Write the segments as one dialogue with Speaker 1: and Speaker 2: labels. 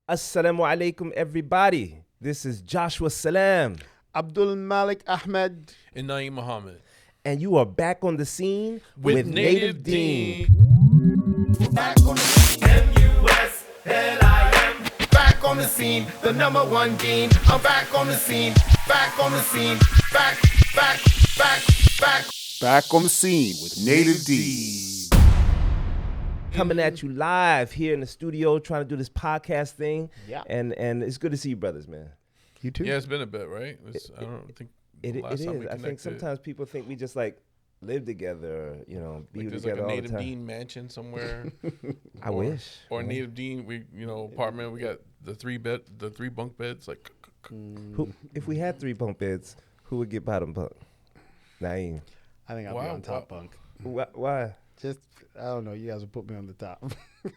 Speaker 1: Assalamu alaikum, everybody. This is Joshua Salam.
Speaker 2: Abdul Malik Ahmed.
Speaker 3: And Naeem Muhammad.
Speaker 1: And you are back on the scene with Native Deen.
Speaker 4: Back on the scene. M-U-S-L-I-M. Back on the scene. The number one Deen. I'm back on the scene. Back on the scene. Back.
Speaker 2: Back on the scene with Native Deen.
Speaker 1: Coming at you live here in the studio, trying to do this podcast thing.
Speaker 2: Yeah.
Speaker 1: And it's good to see you brothers, man.
Speaker 2: You too?
Speaker 3: Yeah, it's been a bit, right? I don't think
Speaker 1: It
Speaker 3: last
Speaker 1: is.
Speaker 3: time we
Speaker 1: I think
Speaker 3: connected,
Speaker 1: sometimes people think we just like live together, be
Speaker 3: like there's
Speaker 1: together
Speaker 3: like a
Speaker 1: all the
Speaker 3: Native
Speaker 1: time.
Speaker 3: Deen mansion somewhere.
Speaker 1: I wish.
Speaker 3: Or a Native Deen, apartment. We got the three bunk beds. Like,
Speaker 1: Who, if we had 3 bunk beds, who would get bottom bunk? Naeem.
Speaker 2: I think I'll be on top bunk.
Speaker 1: Why?
Speaker 2: Just, I don't know. You guys will put me on the top.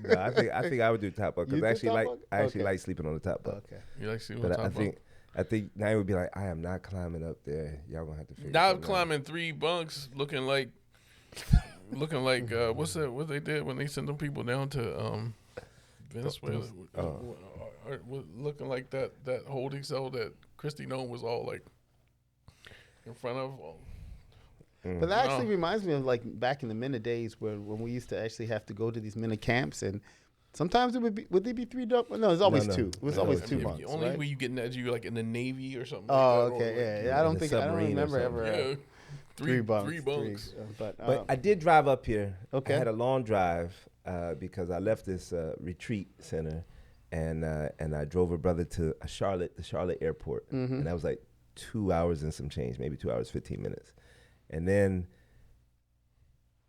Speaker 1: No, I think I would do top bunk
Speaker 2: You
Speaker 1: because
Speaker 2: do top bunk?
Speaker 1: I actually
Speaker 2: Okay.
Speaker 1: like sleeping on the top bunk.
Speaker 2: Okay.
Speaker 3: you like seeing
Speaker 1: But
Speaker 3: top
Speaker 1: I
Speaker 3: bunk?
Speaker 1: think Naeem would be like, I am not climbing up there. Y'all gonna have to figure.
Speaker 3: Now
Speaker 1: something out."
Speaker 3: climbing 3 bunks, looking like what's that? What they did when they sent them people down to Venezuela? Looking like that holding cell that Christy Nome was all like in front of.
Speaker 2: But that actually reminds me of like back in the Minna days when we used to actually have to go to these Minna camps, and sometimes would they be 3 bunk? No, it's always
Speaker 1: No.
Speaker 2: 2. It was
Speaker 1: No,
Speaker 2: always
Speaker 1: it's
Speaker 2: 2
Speaker 3: The
Speaker 2: bunks.
Speaker 3: only
Speaker 2: right?
Speaker 3: way you getting that, you like in the Navy or something.
Speaker 2: Oh,
Speaker 3: like that,
Speaker 2: okay,
Speaker 3: or
Speaker 2: yeah. I don't
Speaker 1: in the
Speaker 2: think I don't
Speaker 1: submarine or
Speaker 2: remember
Speaker 1: something.
Speaker 2: ever.
Speaker 3: yeah.
Speaker 2: 3 bunks.
Speaker 3: 3 bunks.
Speaker 1: But I did drive up here.
Speaker 2: Okay.
Speaker 1: I had a long drive because I left this retreat center, and I drove a brother to the Charlotte airport, and that was like 2 hours and some change, maybe 2 hours 15 minutes, and then.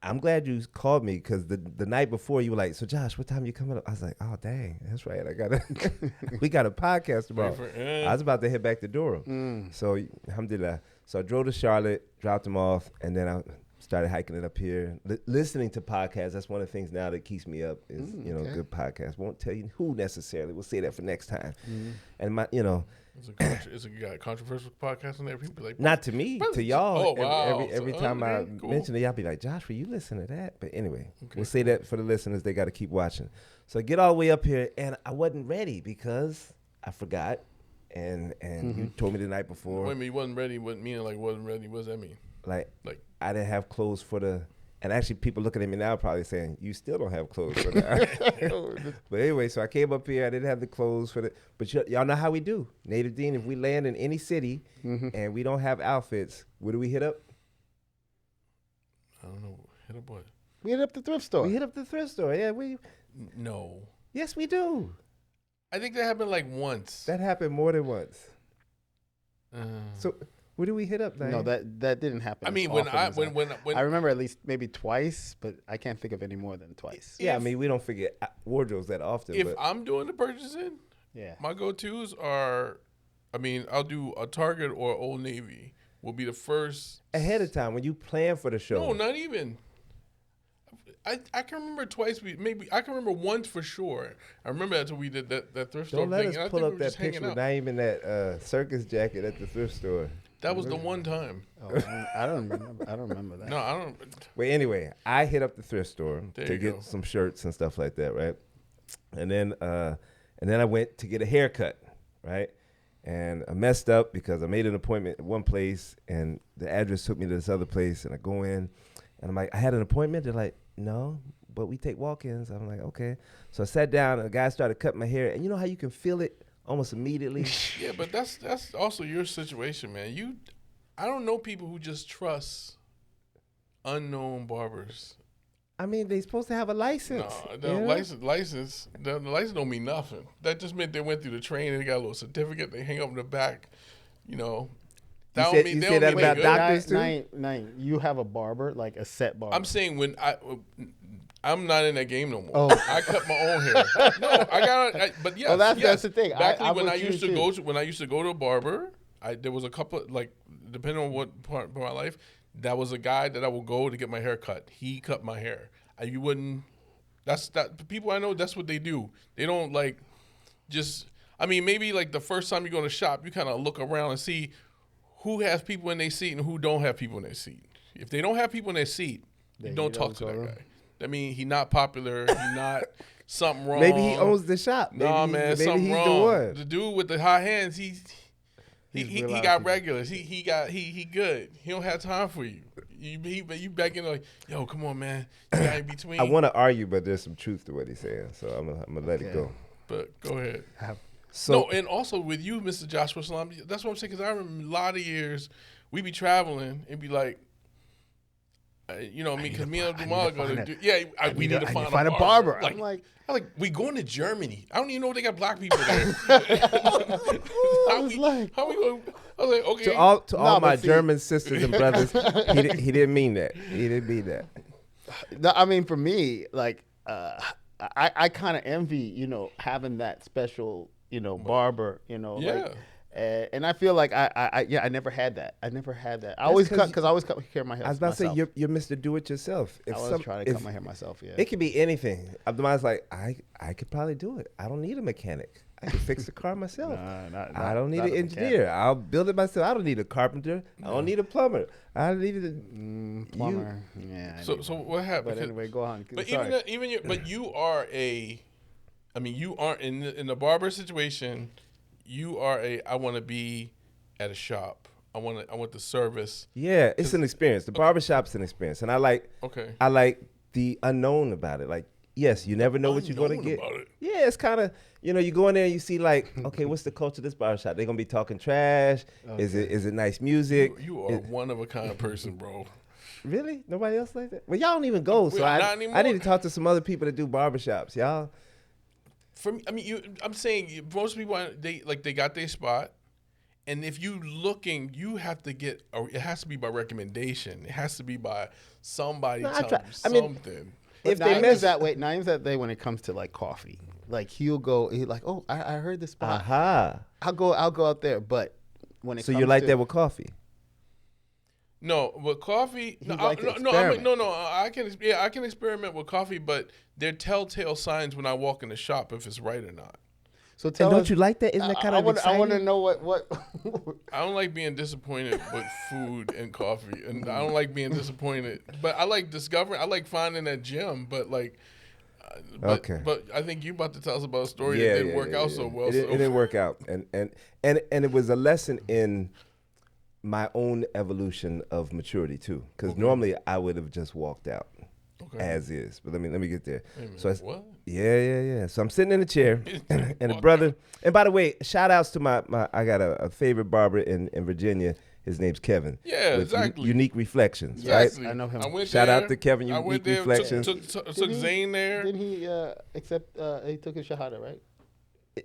Speaker 1: I'm glad you called me because the night before you were like, so Josh, what time you coming up? I was like, oh dang, that's right. We got a podcast tomorrow. I was about to head back to Durham. So alhamdulillah. So I drove to Charlotte, dropped him off, and then I started hiking it up here, listening to podcasts. That's one of the things now that keeps me up is,
Speaker 2: okay.
Speaker 1: good podcasts. Won't tell you who necessarily. We'll say that for next time. And
Speaker 3: It's a controversial podcast on there. People be like,
Speaker 1: not to me, to y'all.
Speaker 3: Oh, wow.
Speaker 1: Every
Speaker 3: So,
Speaker 1: time I
Speaker 3: cool.
Speaker 1: mention it, y'all be like, Josh, will you listen to that? But anyway, we'll say that for the listeners. They got to keep watching. So I get all the way up here, and I wasn't ready because I forgot. And you told me the night before.
Speaker 3: Wait a minute, you wasn't ready. What meaning like wasn't ready? What does that mean?
Speaker 1: Like
Speaker 3: Like-
Speaker 1: I didn't have clothes for the. And actually, people looking at me now probably saying, you still don't have clothes for that. But anyway, so I came up here. I didn't have the clothes for the. But y'all know how we do. Native Deen, if we land in any city and we don't have outfits, what do we hit up?
Speaker 3: I don't know. Hit up what?
Speaker 2: We hit up the thrift store.
Speaker 1: We hit up the thrift store. Yeah,
Speaker 3: No.
Speaker 1: Yes, we do.
Speaker 3: I think that happened like once.
Speaker 1: That happened more than once.
Speaker 3: Uh,
Speaker 1: So where do we hit up,
Speaker 2: No,
Speaker 1: Diane?
Speaker 2: that didn't happen.
Speaker 3: I
Speaker 2: as
Speaker 3: mean, when
Speaker 2: often
Speaker 3: I
Speaker 2: as
Speaker 3: when
Speaker 2: I remember at least maybe twice, but I can't think of any more than twice.
Speaker 1: Yeah, I mean, we don't forget wardrobes that often.
Speaker 3: if
Speaker 1: but
Speaker 3: I'm doing the purchasing,
Speaker 2: Yeah.
Speaker 3: my go-tos are, I'll do a Target or Old Navy. Will be the first.
Speaker 1: ahead of time, when you plan for the show.
Speaker 3: No, not even. I can remember twice. I can remember once for sure. I remember that's when we did that thrift store
Speaker 1: Don't let
Speaker 3: thing.
Speaker 1: us
Speaker 3: and I
Speaker 1: pull
Speaker 3: think we
Speaker 1: up
Speaker 3: were
Speaker 1: that
Speaker 3: just hanging
Speaker 1: picture with
Speaker 3: out.
Speaker 1: Naeem in that circus jacket at the thrift store.
Speaker 3: That was the one time.
Speaker 2: Oh, I don't remember. I don't remember that.
Speaker 3: No, I don't.
Speaker 1: Well, anyway, I hit up the thrift store
Speaker 3: There
Speaker 1: to
Speaker 3: you
Speaker 1: get
Speaker 3: go.
Speaker 1: some shirts and stuff like that, right? And then I went to get a haircut, right? And I messed up because I made an appointment at one place, and the address took me to this other place, and I go in, and I'm like, I had an appointment. They're like, no, but we take walk-ins. I'm like, okay. So I sat down, and the guy started cutting my hair, and you know how you can feel it almost immediately?
Speaker 3: Yeah, but that's also your situation, man. I don't know people who just trust unknown barbers.
Speaker 1: I mean, they supposed to have a license.
Speaker 3: No, the
Speaker 1: you know?
Speaker 3: license don't mean nothing. That just meant they went through the training. They got a little certificate. They hang up in the back. That
Speaker 1: You
Speaker 3: don't
Speaker 1: said-
Speaker 3: mean
Speaker 1: you
Speaker 3: they
Speaker 1: said
Speaker 3: don't
Speaker 1: that
Speaker 3: mean
Speaker 1: about
Speaker 3: good.
Speaker 1: doctors too?
Speaker 2: Nine. You have a barber, like a set barber.
Speaker 3: I'm saying when I'm not in that game no more.
Speaker 2: Oh.
Speaker 3: I cut my own hair. No, but yes,
Speaker 2: Well, that's
Speaker 3: yes.
Speaker 2: the thing.
Speaker 3: Back
Speaker 2: I'm
Speaker 3: when
Speaker 2: with
Speaker 3: I
Speaker 2: you
Speaker 3: used to
Speaker 2: too.
Speaker 3: go to a barber, there was a couple depending on what part of my life, that was a guy that I would go to get my hair cut. He cut my hair. You wouldn't. That people I know. That's what they do. They don't just. I mean, maybe like the first time you go to shop, you kind of look around and see who has people in their seat and who don't have people in their seat. If they don't have people in their seat, you don't talk to that guy. I mean, he's not popular. something wrong.
Speaker 1: Maybe he owns the shop. Maybe
Speaker 3: Nah,
Speaker 1: he,
Speaker 3: man,
Speaker 1: maybe
Speaker 3: something
Speaker 1: he's
Speaker 3: wrong.
Speaker 1: the one.
Speaker 3: The dude with the hot hands, he
Speaker 2: real
Speaker 3: got
Speaker 2: out
Speaker 3: regulars. He good. He don't have time for you. You begging like, yo, come on, man. You got in between.
Speaker 1: I want to argue, but there's some truth to what he's saying, so I'm gonna let it go.
Speaker 3: But go ahead.
Speaker 1: So
Speaker 3: No, and also with you, Mr. Joshua Salam, that's what I'm saying. Because I remember a lot of years we be traveling and be like, you know, because me and Dumal go to do. Yeah, we need to find a barber.
Speaker 2: I'm like,
Speaker 3: we going to Germany. I don't even know if they got black people there. How we going? I was like, okay.
Speaker 1: to all
Speaker 2: No,
Speaker 1: my
Speaker 2: but see-
Speaker 1: German sisters and brothers, he didn't mean that. He didn't mean that.
Speaker 2: no, I mean, for me, like, I kind of envy, you know, having that special, you know, barber, you know,
Speaker 3: Yeah.
Speaker 2: like, and I feel like I never had that. I never had that. I always cut because I always cut my hair.
Speaker 1: I was about
Speaker 2: myself.
Speaker 1: to say you're Mr. Do It Yourself.
Speaker 2: I was trying to cut my hair myself. Yeah.
Speaker 1: It could be anything. Abdulmah's like, I could probably do it. I don't need a mechanic. I can fix the car myself. I don't need
Speaker 2: not
Speaker 1: an
Speaker 2: a
Speaker 1: engineer.
Speaker 2: mechanic.
Speaker 1: I'll build it myself. I don't need a carpenter. I don't need a plumber. I don't need a
Speaker 2: Plumber. Yeah. I
Speaker 3: So
Speaker 2: need
Speaker 3: so
Speaker 2: one.
Speaker 3: what happened?
Speaker 2: But anyway, go on.
Speaker 3: But
Speaker 2: Sorry.
Speaker 3: but you are I mean, you aren't in the barber situation. You are I want to be at a shop. I want the service.
Speaker 1: Yeah, it's an experience. The barbershop's an experience. And I like the unknown about it. Like, yes, you never know what you're going to get.
Speaker 3: About it.
Speaker 1: Yeah, it's kind of, you know, you go in there and you see like, okay, what's the culture of this barbershop? They're going to be talking trash. Is it nice music?
Speaker 3: You are one of a kind person, bro.
Speaker 1: Really? Nobody else like that? Well, y'all don't even go. So
Speaker 3: Not
Speaker 1: I
Speaker 3: anymore.
Speaker 1: need to talk to some other people that do barbershops. Y'all.
Speaker 3: For me, I mean, I'm saying most people they got their spot, and if you looking, you have to get. It has to be by recommendation. It has to be by somebody telling you something.
Speaker 1: If
Speaker 2: Naeem
Speaker 1: they
Speaker 2: is
Speaker 1: mess,
Speaker 2: that way. Naeem's that way when it comes to like coffee. Like he'll like, oh, I heard this spot.
Speaker 1: aha.
Speaker 2: I'll go out there. But when it
Speaker 1: So
Speaker 2: comes
Speaker 1: you like
Speaker 2: to,
Speaker 1: that with coffee?
Speaker 3: No, with coffee,
Speaker 2: He'd like to
Speaker 3: I
Speaker 2: experiment.
Speaker 3: mean, I can experiment with coffee, but there are telltale signs when I walk in the shop if it's right or not.
Speaker 2: So
Speaker 1: And
Speaker 2: tell
Speaker 1: don't
Speaker 2: us,
Speaker 1: you like that? Isn't that kind of
Speaker 2: I
Speaker 1: exciting?
Speaker 2: want to know what.
Speaker 3: I don't like being disappointed with food and coffee, and I don't like being disappointed. But I like discovering. I like finding that gem. But like,
Speaker 1: Okay.
Speaker 3: But I think you about to tell us about a story that didn't work out so well.
Speaker 1: It didn't work out, and it was a lesson in my own evolution of maturity too. Because normally I would have just walked out as is. But let me get there. So
Speaker 3: what?
Speaker 1: Yeah. So I'm sitting in a chair, and a brother. And by the way, shout outs to my I got a favorite barber in Virginia. His name's Kevin.
Speaker 3: Yeah,
Speaker 1: with
Speaker 3: exactly.
Speaker 1: Unique Reflections,
Speaker 3: Exactly.
Speaker 1: right?
Speaker 2: I know him.
Speaker 3: I went
Speaker 1: Shout
Speaker 3: there,
Speaker 1: out to Kevin,
Speaker 3: I
Speaker 1: Unique
Speaker 3: went there,
Speaker 1: Reflections.
Speaker 3: Took Zane there.
Speaker 2: Didn't he accept? He took his shahada, right?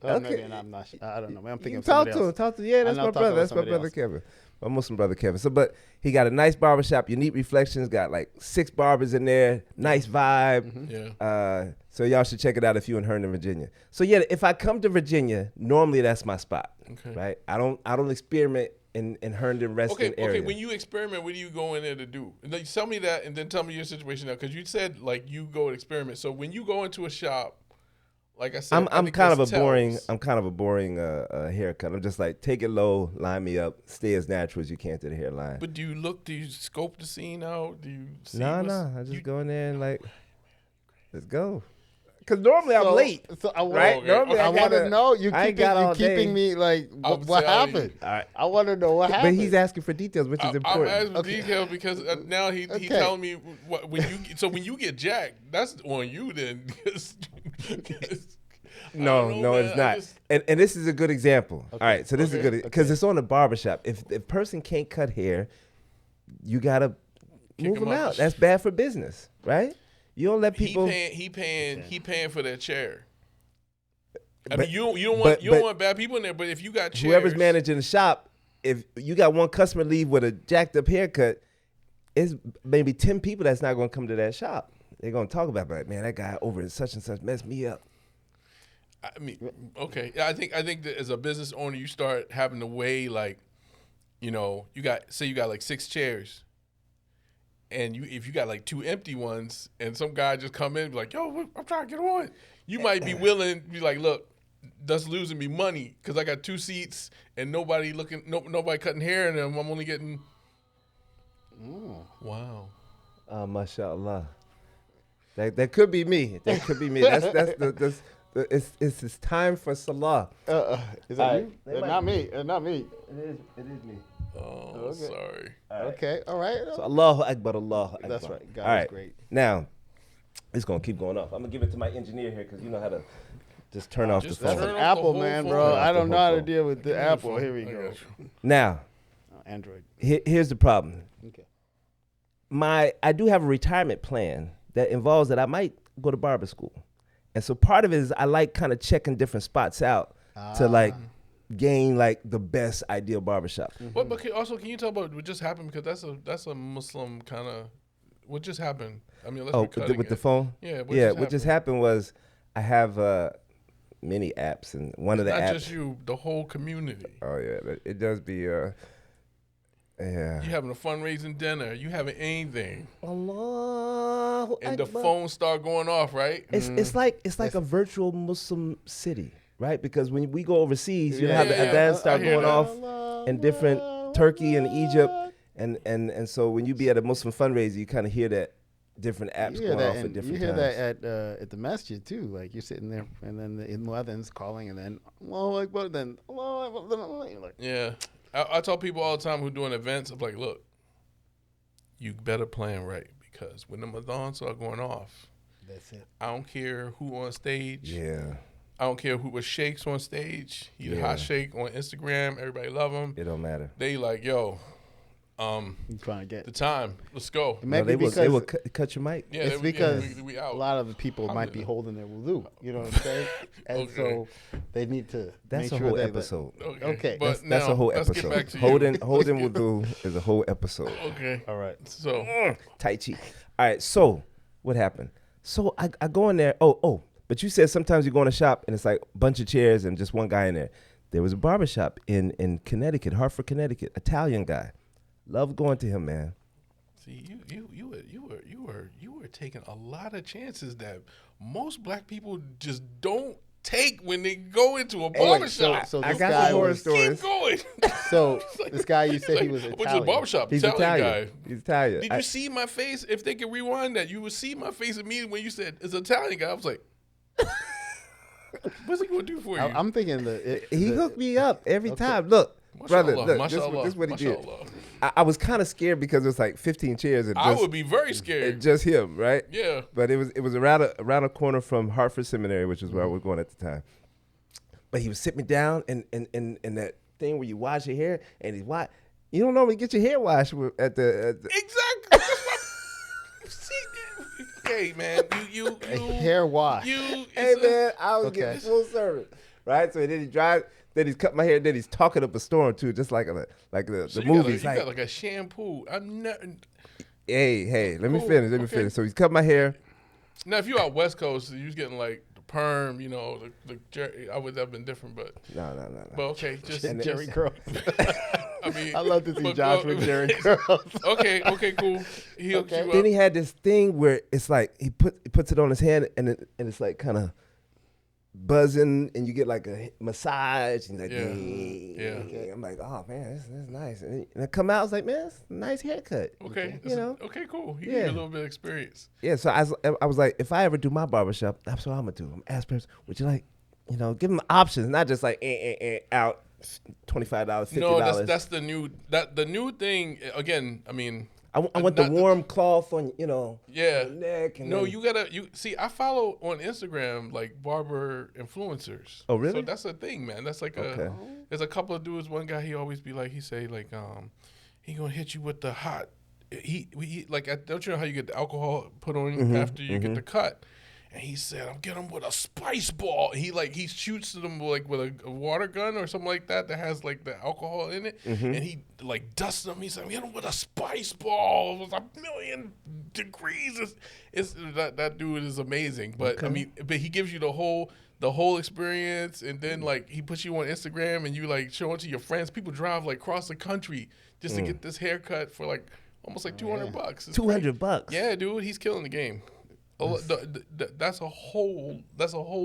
Speaker 1: Okay.
Speaker 2: Maybe I'm not. I don't know. I'm thinking
Speaker 1: You
Speaker 2: of
Speaker 1: talk
Speaker 2: somebody
Speaker 1: to him.
Speaker 2: else.
Speaker 1: Talk to yeah. That's
Speaker 2: I'm
Speaker 1: my
Speaker 2: not talking
Speaker 1: brother.
Speaker 2: about
Speaker 1: That's my
Speaker 2: somebody
Speaker 1: brother
Speaker 2: else.
Speaker 1: Kevin. My Muslim brother Kevin. So, but he got a nice barbershop. Unique Reflections got like 6 barbers in there. Nice vibe.
Speaker 3: Yeah.
Speaker 1: So y'all should check it out if you're in Herndon, Virginia. So yeah, if I come to Virginia, normally that's my spot.
Speaker 3: Okay.
Speaker 1: Right. I don't experiment in Herndon, Reston area.
Speaker 3: Okay. When you experiment, what do you go in there to do? Like, tell me that, and then tell me your situation now, because you said like you go and experiment. So when you go into a shop, like I said,
Speaker 1: I'm kind of a boring haircut. I'm just like, take it low, line me up, stay as natural as you can to the hairline.
Speaker 3: But do you scope the scene out? Do you see
Speaker 1: No. I just go in there and like, let's go. Because normally I'm late.
Speaker 2: So I want,
Speaker 1: Right? Normally
Speaker 2: I want to know.
Speaker 1: I ain't got all day.
Speaker 2: Keeping me like what happened.
Speaker 1: All right.
Speaker 2: I want to know what
Speaker 1: But
Speaker 2: happened.
Speaker 1: he's asking for details, which is
Speaker 3: I'm
Speaker 1: important.
Speaker 3: asking for details because now he telling me what when you get jacked, that's on you then.
Speaker 1: No, it's not. And this is a good example. All right, so this is good because it's on the barbershop. If the person can't cut hair, you gotta move them out. That's bad for business, right? You don't let people.
Speaker 3: He paying for that chair. I
Speaker 1: But-
Speaker 3: mean, you don't
Speaker 1: but-
Speaker 3: want bad people in there. But if you got chairs,
Speaker 1: Whoever's managing the shop, if you got one customer leave with a jacked up haircut, it's maybe 10 people that's not going to come to that shop. They're going to talk about, like, man, that guy over in such and such messed me up.
Speaker 3: I mean, okay. I think that as a business owner, you start having to weigh like, you got like 6 chairs, and if you got like 2 empty ones, and some guy just come in and be like, yo, I'm trying to get on. You might be willing to be like, look, that's losing me money because I got 2 seats and nobody nobody cutting hair in them. I'm only getting. Wow.
Speaker 1: Mashallah. That could be me. That could be me. It's time for Salah.
Speaker 2: Is that you? Not me. Not me.
Speaker 1: It is me.
Speaker 3: Oh,
Speaker 2: Okay.
Speaker 3: sorry.
Speaker 2: Okay. All right.
Speaker 1: So Allahu Akbar, Allahu Akbar.
Speaker 2: That's right. God
Speaker 1: All
Speaker 2: is
Speaker 1: right.
Speaker 2: great.
Speaker 1: Now, it's gonna keep going off. I'm gonna give it to my engineer here because you know how to just turn off
Speaker 3: Just
Speaker 1: the phone.
Speaker 2: That's
Speaker 3: turn
Speaker 2: an
Speaker 3: off the
Speaker 2: Apple,
Speaker 3: whole
Speaker 2: man,
Speaker 3: phone.
Speaker 2: bro.
Speaker 1: Turn off
Speaker 2: I
Speaker 1: the
Speaker 2: don't know
Speaker 1: whole
Speaker 2: how to
Speaker 1: phone.
Speaker 2: deal with the Apple. Here we
Speaker 3: I
Speaker 2: go.
Speaker 3: got you.
Speaker 1: Now,
Speaker 2: Android.
Speaker 1: here's the problem.
Speaker 2: Okay.
Speaker 1: I do have a retirement plan that involves that I might go to barber school, and so part of it is I like kind of checking different spots out to like gain like the best ideal barbershop.
Speaker 3: But can you tell about what just happened? Because that's a Muslim kind of. What just happened? I mean, let's be
Speaker 1: with the phone.
Speaker 3: Yeah.
Speaker 1: What just happened was I have many apps, and one of the
Speaker 3: Not
Speaker 1: apps.
Speaker 3: just you, the whole community.
Speaker 1: Oh yeah, it does be. Yeah.
Speaker 3: You having a fundraising dinner. You having anything.
Speaker 1: Allahu
Speaker 3: And the
Speaker 1: Akbar.
Speaker 3: phone start going off, right?
Speaker 1: It's like a virtual Muslim city, right? Because when we go overseas, you know how the
Speaker 3: Yeah.
Speaker 1: adhan start
Speaker 3: I hear
Speaker 1: going
Speaker 3: that.
Speaker 1: off in different Turkey and Egypt, and so when you be at a Muslim fundraiser, you kind of hear that different apps
Speaker 2: You hear
Speaker 1: going
Speaker 2: that,
Speaker 1: off at
Speaker 2: and
Speaker 1: different
Speaker 2: you hear
Speaker 1: times.
Speaker 2: that at the masjid too. Like you're sitting there, and then the muadhin's calling, and then Allahu Akbar, then Allahu Akbar, then Allah. You're like,
Speaker 3: Yeah. I tell people all the time who doing events, I'm like, look, you better plan right because when the Madons start going off,
Speaker 2: that's it.
Speaker 3: I don't care who on stage.
Speaker 1: Yeah,
Speaker 3: I don't care who was Shakes on stage. He the
Speaker 1: Yeah.
Speaker 3: hot Shake on Instagram. Everybody love him.
Speaker 1: it don't matter.
Speaker 3: They like, yo,
Speaker 2: You trying to get
Speaker 3: the time. Let's go.
Speaker 2: It might
Speaker 1: they
Speaker 2: be
Speaker 1: will
Speaker 2: because
Speaker 1: cut your mic.
Speaker 3: Yeah,
Speaker 2: it's because
Speaker 3: we
Speaker 2: a
Speaker 3: out.
Speaker 2: lot of the people might be holding their wudu. You know what I'm saying? And
Speaker 3: Okay.
Speaker 2: so they need to
Speaker 1: That's
Speaker 2: make
Speaker 1: a
Speaker 2: sure
Speaker 1: whole
Speaker 2: they
Speaker 1: episode.
Speaker 2: Okay.
Speaker 3: But
Speaker 1: That's
Speaker 3: now,
Speaker 1: a whole
Speaker 3: let's get back
Speaker 1: episode.
Speaker 3: to you.
Speaker 1: Holding wudu is a whole episode.
Speaker 3: Okay.
Speaker 2: All right.
Speaker 3: So
Speaker 1: Tai Chi. All right, so what happened? So I go in there. Oh, but you said sometimes you go in a shop and it's like a bunch of chairs and just one guy in there. There was a barbershop in Connecticut, Hartford, Connecticut, Italian guy. Love going to him, man.
Speaker 3: see, you were taking a lot of chances that most black people just don't take when they go into a
Speaker 2: Wait,
Speaker 3: barbershop.
Speaker 2: so
Speaker 1: I
Speaker 2: this
Speaker 1: got
Speaker 2: guy
Speaker 1: some horror
Speaker 2: was
Speaker 1: stories.
Speaker 3: Keep going.
Speaker 2: so this guy you said he was
Speaker 3: I went to the
Speaker 2: Italian.
Speaker 3: barbershop.
Speaker 1: He's
Speaker 3: Italian
Speaker 1: Italian.
Speaker 3: guy.
Speaker 1: He's Italian.
Speaker 3: Did you see my face? If they could rewind that, you would see my face immediately when you said it's an Italian guy. I was like, what's he gonna do for you?
Speaker 2: I'm thinking
Speaker 1: He hooked me up every time. Look, brother, look, this is what he did.
Speaker 3: Mashallah.
Speaker 1: I was kind of scared because it was like 15 chairs and
Speaker 3: I
Speaker 1: just,
Speaker 3: would be very
Speaker 1: and
Speaker 3: scared.
Speaker 1: just him, right?
Speaker 3: Yeah.
Speaker 1: But it was around a corner from Hartford Seminary, which is where I was going at the time. But he would sit me down and that thing where you wash your hair and he's you don't normally get your hair washed at the
Speaker 3: Exactly. That's what- See, okay, man. You
Speaker 2: hair wash.
Speaker 1: Hey
Speaker 3: it's
Speaker 1: man, I was
Speaker 2: Okay.
Speaker 1: getting full service, right? So then he drives, then he's cut my hair, then he's talking up a storm too, just like the
Speaker 3: so
Speaker 1: movies.
Speaker 3: You got like a shampoo. I'm not.
Speaker 1: Hey, let me
Speaker 3: Cool,
Speaker 1: finish.
Speaker 3: okay.
Speaker 1: So he's cut my hair.
Speaker 3: Now, if you out West Coast, you was getting like the perm, I would have been different, but
Speaker 1: No.
Speaker 3: but okay, just
Speaker 2: Jerry
Speaker 3: just-
Speaker 2: Curls.
Speaker 3: I mean,
Speaker 2: I love to see
Speaker 3: but
Speaker 2: Josh
Speaker 3: go-
Speaker 2: with Jerry Curls.
Speaker 3: Okay, cool. He hooked you
Speaker 1: Then
Speaker 3: up.
Speaker 1: he had this thing where it's like he puts it on his hand and it's like kind of buzzing and you get like a massage and like
Speaker 3: Yeah.
Speaker 1: I'm like, oh man, that's nice. And I come out, I was like, man, it's a nice haircut.
Speaker 3: Okay,
Speaker 1: you know.
Speaker 3: Okay, cool. He
Speaker 1: Yeah.
Speaker 3: gave you a little bit of experience.
Speaker 1: Yeah, so I was like, if I ever do my barbershop, that's what I'm gonna do. I'm ask person, would you like, give them options, not just like out $25, $50.
Speaker 3: No, that's the new thing. Again, I mean,
Speaker 1: I want the
Speaker 3: not
Speaker 1: warm cloth on,
Speaker 3: yeah.
Speaker 1: the neck. And
Speaker 3: No,
Speaker 1: then-
Speaker 3: you see. I follow on Instagram like barber influencers.
Speaker 1: Oh, really?
Speaker 3: So that's a thing, man. That's like
Speaker 1: Okay.
Speaker 3: There's a couple of dudes. One guy, he always be like, he say like, he gonna hit you with the hot. Don't you know how you get the alcohol put on you after you get the cut? And he said, I'm getting him with a spice ball. He shoots them like with a water gun or something like that has like the alcohol in it. And he like dusts them. He said, I'm getting him with a spice ball. It was 1,000,000 degrees. It's that dude is amazing. But I mean, but he gives you the whole experience, and then like he puts you on Instagram and you like show it to your friends. People drive like across the country just to get this haircut for like almost like $200. It's
Speaker 1: $200.
Speaker 3: yeah, dude, he's killing the game. That's a whole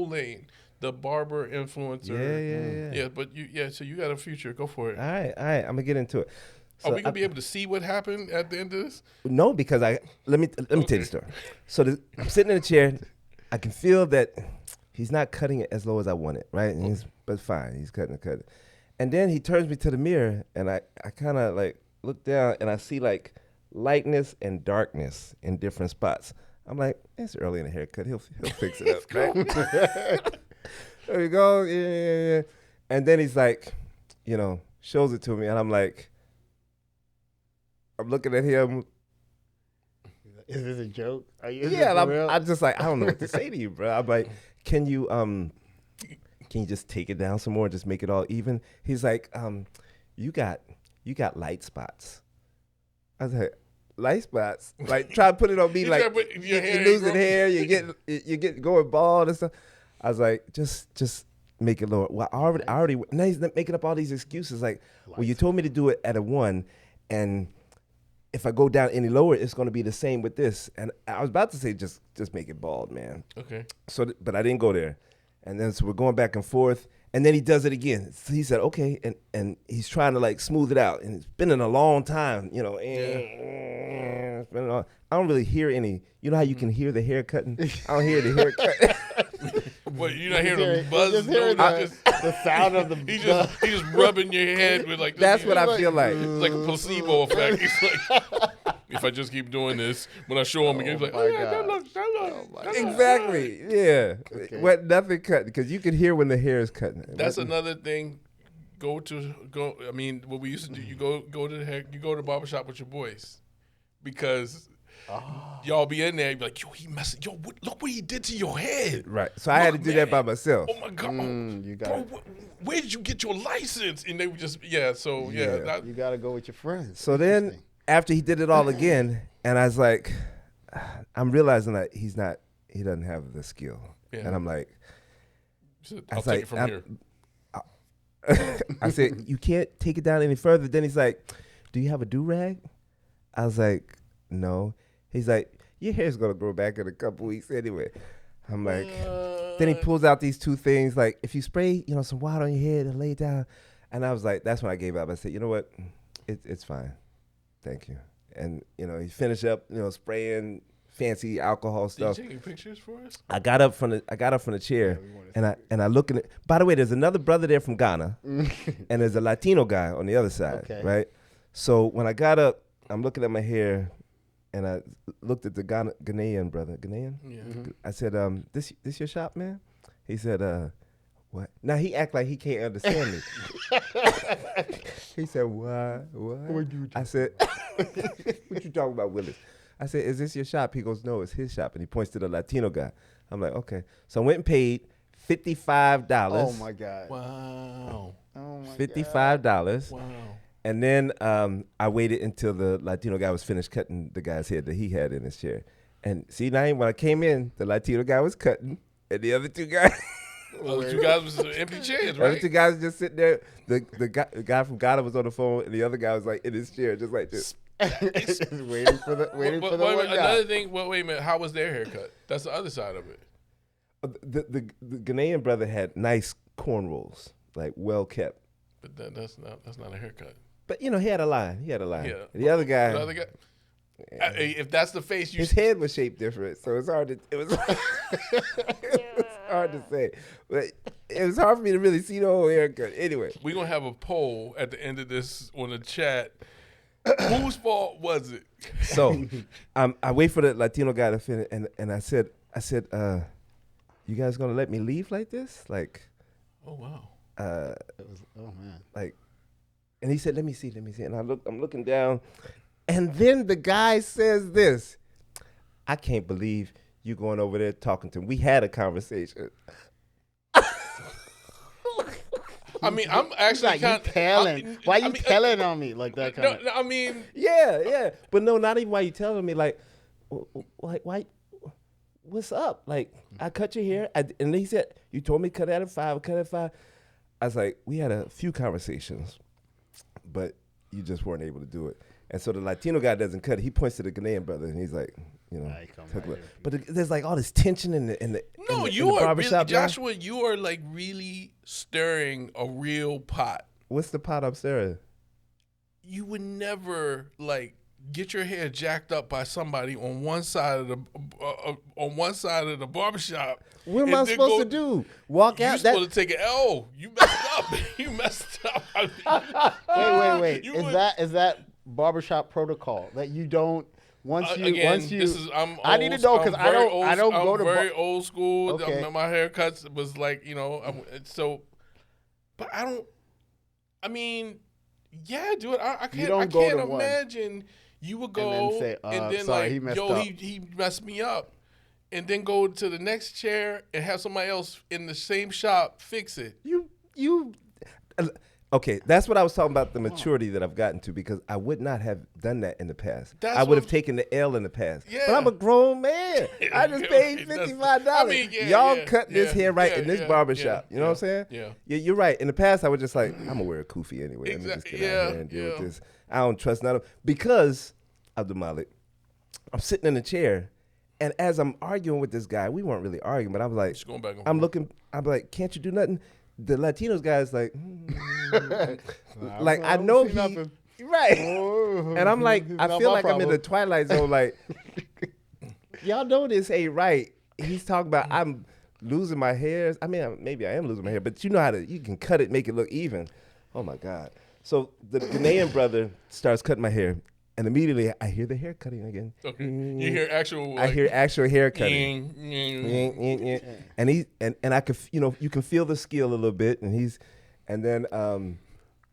Speaker 3: lane. The barber influencer.
Speaker 1: Yeah.
Speaker 3: Yeah, but so you got a future. Go for it.
Speaker 1: All right, I'm gonna get into it.
Speaker 3: Are we gonna be able to see what happened at the end of this?
Speaker 1: No, because let me tell you the story. So I'm sitting in a chair. I can feel that he's not cutting it as low as I want it, right? And but fine, he's cutting it. And then he turns me to the mirror, and I kind of like look down, and I see like lightness and darkness in different spots. I'm like, it's early in the haircut. He'll fix it up, right? There we go. Yeah. And then he's like, shows it to me, and I'm like, I'm looking at him.
Speaker 2: Is this a joke?
Speaker 1: I'm just like, I don't know what to say to you, bro. I'm like, can you just take it down some more and just make it all even? He's like, you got light spots. I was like, light spots? Like, try to put it on me like you're losing hair, you get going bald and stuff. I was like, just make it lower. Well, I already. Now he's making up all these excuses. Like, well, you told me to do it at a 1, and if I go down any lower, it's going to be the same with this. And I was about to say, just make it bald, man.
Speaker 3: Okay.
Speaker 1: So, but I didn't go there. And then so we're going back and forth, and then he does it again. So he said, okay, and he's trying to like smooth it out, and it's been in a long time, It's been I don't really hear any. You know how you can hear the hair cutting? I don't hear the hair cutting.
Speaker 3: Well, you're not hearing the buzz.
Speaker 2: Just hearing the sound of the.
Speaker 3: He's just rubbing your head with like.
Speaker 1: That's what I feel like.
Speaker 3: It's like a placebo effect. He's like, if I just keep doing this, when I show him again, he's like, oh yeah, that looks.
Speaker 1: Exactly. Yeah.
Speaker 2: Okay.
Speaker 1: What nothing cut because you can hear when the hair is cutting.
Speaker 3: That's another thing. I mean, what we used to do, you go to the barbershop with your boys, because y'all be in there, you be like, yo, he messing, look what he did to your head.
Speaker 1: Right. So I had to do that by myself.
Speaker 3: Oh my god,
Speaker 2: you got
Speaker 3: bro, where did you get your license? And they would just you
Speaker 2: got to go with your friends.
Speaker 1: So then after he did it all again, and I was like, I'm realizing that he doesn't have the skill, and I'm like,
Speaker 3: I'll take it from here.
Speaker 1: I said, you can't take it down any further. Then he's like, do you have a do-rag? I was like, no. He's like, your hair's going to grow back in a couple weeks anyway. I'm like, then he pulls out these 2 things. Like, if you spray, some water on your head and lay it down. And I was like, that's when I gave up. I said, you know what? It's fine. Thank you. And, he finished up, spraying fancy alcohol stuff.
Speaker 3: Did you take pictures for us?
Speaker 1: I got up from the chair, and I look at it. By the way, there's another brother there from Ghana, and there's a Latino guy on the other side, right? So when I got up, I'm looking at my hair, and I looked at the Ghanaian brother. Ghanaian?
Speaker 3: Yeah.
Speaker 1: Mm-hmm. I said, this your shop, man? He said, what? Now he act like he can't understand me. He said, what? I said, what you talking about, Willis? I said, is this your shop? He goes, no, it's his shop. And he points to the Latino guy. I'm like, okay. So I went and paid $55.
Speaker 2: Oh, my God.
Speaker 3: Wow.
Speaker 2: Oh, my
Speaker 1: $55.
Speaker 3: Wow.
Speaker 1: And then I waited until the Latino guy was finished cutting the guy's head that he had in his chair. And see, now when I came in, the Latino guy was cutting, and the other 2 guys.
Speaker 3: The 2 guys was empty chairs,
Speaker 1: The
Speaker 3: right?
Speaker 1: other 2 guys just sitting there. The guy from Ghana was on the phone, and the other guy was like in his chair, just like this.
Speaker 2: Just waiting for the one guy.
Speaker 3: Another thing. Well, wait a minute. How was their haircut? That's the other side of it.
Speaker 1: The Ghanaian brother had nice cornrows, like well kept.
Speaker 3: But that's not a haircut.
Speaker 1: But he had a line. Yeah. The other guy. If
Speaker 3: that's the face,
Speaker 1: his head was shaped different, so it's hard to. It was hard to say, but it was hard for me to really see the whole haircut. Anyway,
Speaker 3: we're gonna have a poll at the end of this on the chat. Whose fault was it?
Speaker 1: So I wait for the Latino guy to finish, and I said, you guys gonna let me leave like this? Like,
Speaker 3: oh wow.
Speaker 2: Oh man.
Speaker 1: Like, and he said, let me see. And I'm looking down, and then the guy says this: I can't believe you going over there talking to him. We had a conversation.
Speaker 3: I mean, I'm actually kind of
Speaker 2: telling. Why you telling on me like that? Kind
Speaker 3: no, I mean,
Speaker 1: yeah, but no, not even why you telling me. Like why? What's up? Like, I cut your hair, and he said you told me cut it at 5. Cut it at 5. I was like, we had a few conversations, but you just weren't able to do it. And so the Latino guy doesn't cut it. He points to the Ghanaian brother, and he's like, but there's like all this tension in the
Speaker 3: no,
Speaker 1: in
Speaker 3: you
Speaker 1: the
Speaker 3: are
Speaker 1: barbershop
Speaker 3: really, Joshua. You are like really stirring a real pot.
Speaker 1: What's the pot I'm stirring?
Speaker 3: you would never like get your hair jacked up by somebody on one side of the barbershop.
Speaker 1: What am I supposed to do? Walk
Speaker 3: You're
Speaker 1: out?
Speaker 3: supposed to take an L. You messed up. You messed up.
Speaker 2: Wait. Is that barbershop protocol that you don't once you
Speaker 3: this is
Speaker 2: I need to know because I don't go to
Speaker 3: very old school.
Speaker 2: Okay.
Speaker 3: My haircuts was like but I don't. I mean, yeah, dude. I can't imagine you would go
Speaker 2: and then say, sorry, he messed up.
Speaker 3: He messed me up, and then go to the next chair and have somebody else in the same shop fix it.
Speaker 1: Okay, that's what I was talking about, the maturity that I've gotten to, because I would not have done that in the past. I would have taken the L in the past.
Speaker 3: Yeah.
Speaker 1: But I'm a grown man. I just paid $55. Y'all cut this hair right in this barbershop. You know what I'm saying?
Speaker 3: Yeah.
Speaker 1: You're right. In the past, I was just like, I'm going to wear a kufi anyway. Let me just get out here and deal with this. I don't trust none of because, Abdul Malik, I'm sitting in a chair, and as I'm arguing with this guy, we weren't really arguing, but I was like,
Speaker 3: just going back and
Speaker 1: I'm
Speaker 3: forth.
Speaker 1: I'm like, can't you do nothing? The Latinos guy's like, like I know he right, and I'm like, I feel like I'm in the Twilight Zone. Like, y'all know this ain't right. He's talking about I'm losing my hair. I mean, maybe I am losing my hair, but you know how you can cut it, make it look even. Oh my God! So the Ghanaian brother starts cutting my hair, and immediately I hear the hair cutting again.
Speaker 3: Okay, you hear actual.
Speaker 1: I hear actual hair cutting. And I could, you can feel the skill a little bit, and then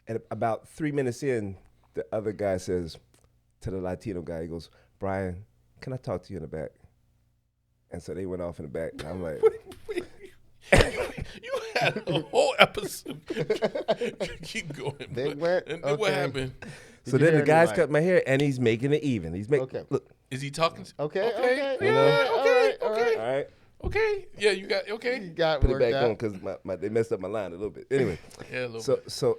Speaker 1: at about 3 minutes in, the other guy says to the Latino guy, he goes, Brian, can I talk to you in the back? And so they went off in the back, and I'm like,
Speaker 3: you had a whole episode. Keep going. And then what happened?
Speaker 1: So then the guy's cut my hair, and he's making it even. He's making look.
Speaker 3: Is he talking?
Speaker 2: Okay.
Speaker 1: All right.
Speaker 3: Okay. Yeah, you got okay.
Speaker 2: You got
Speaker 1: put it back on because they messed up my line a little bit. Anyway.
Speaker 3: Yeah, a little bit.
Speaker 1: So.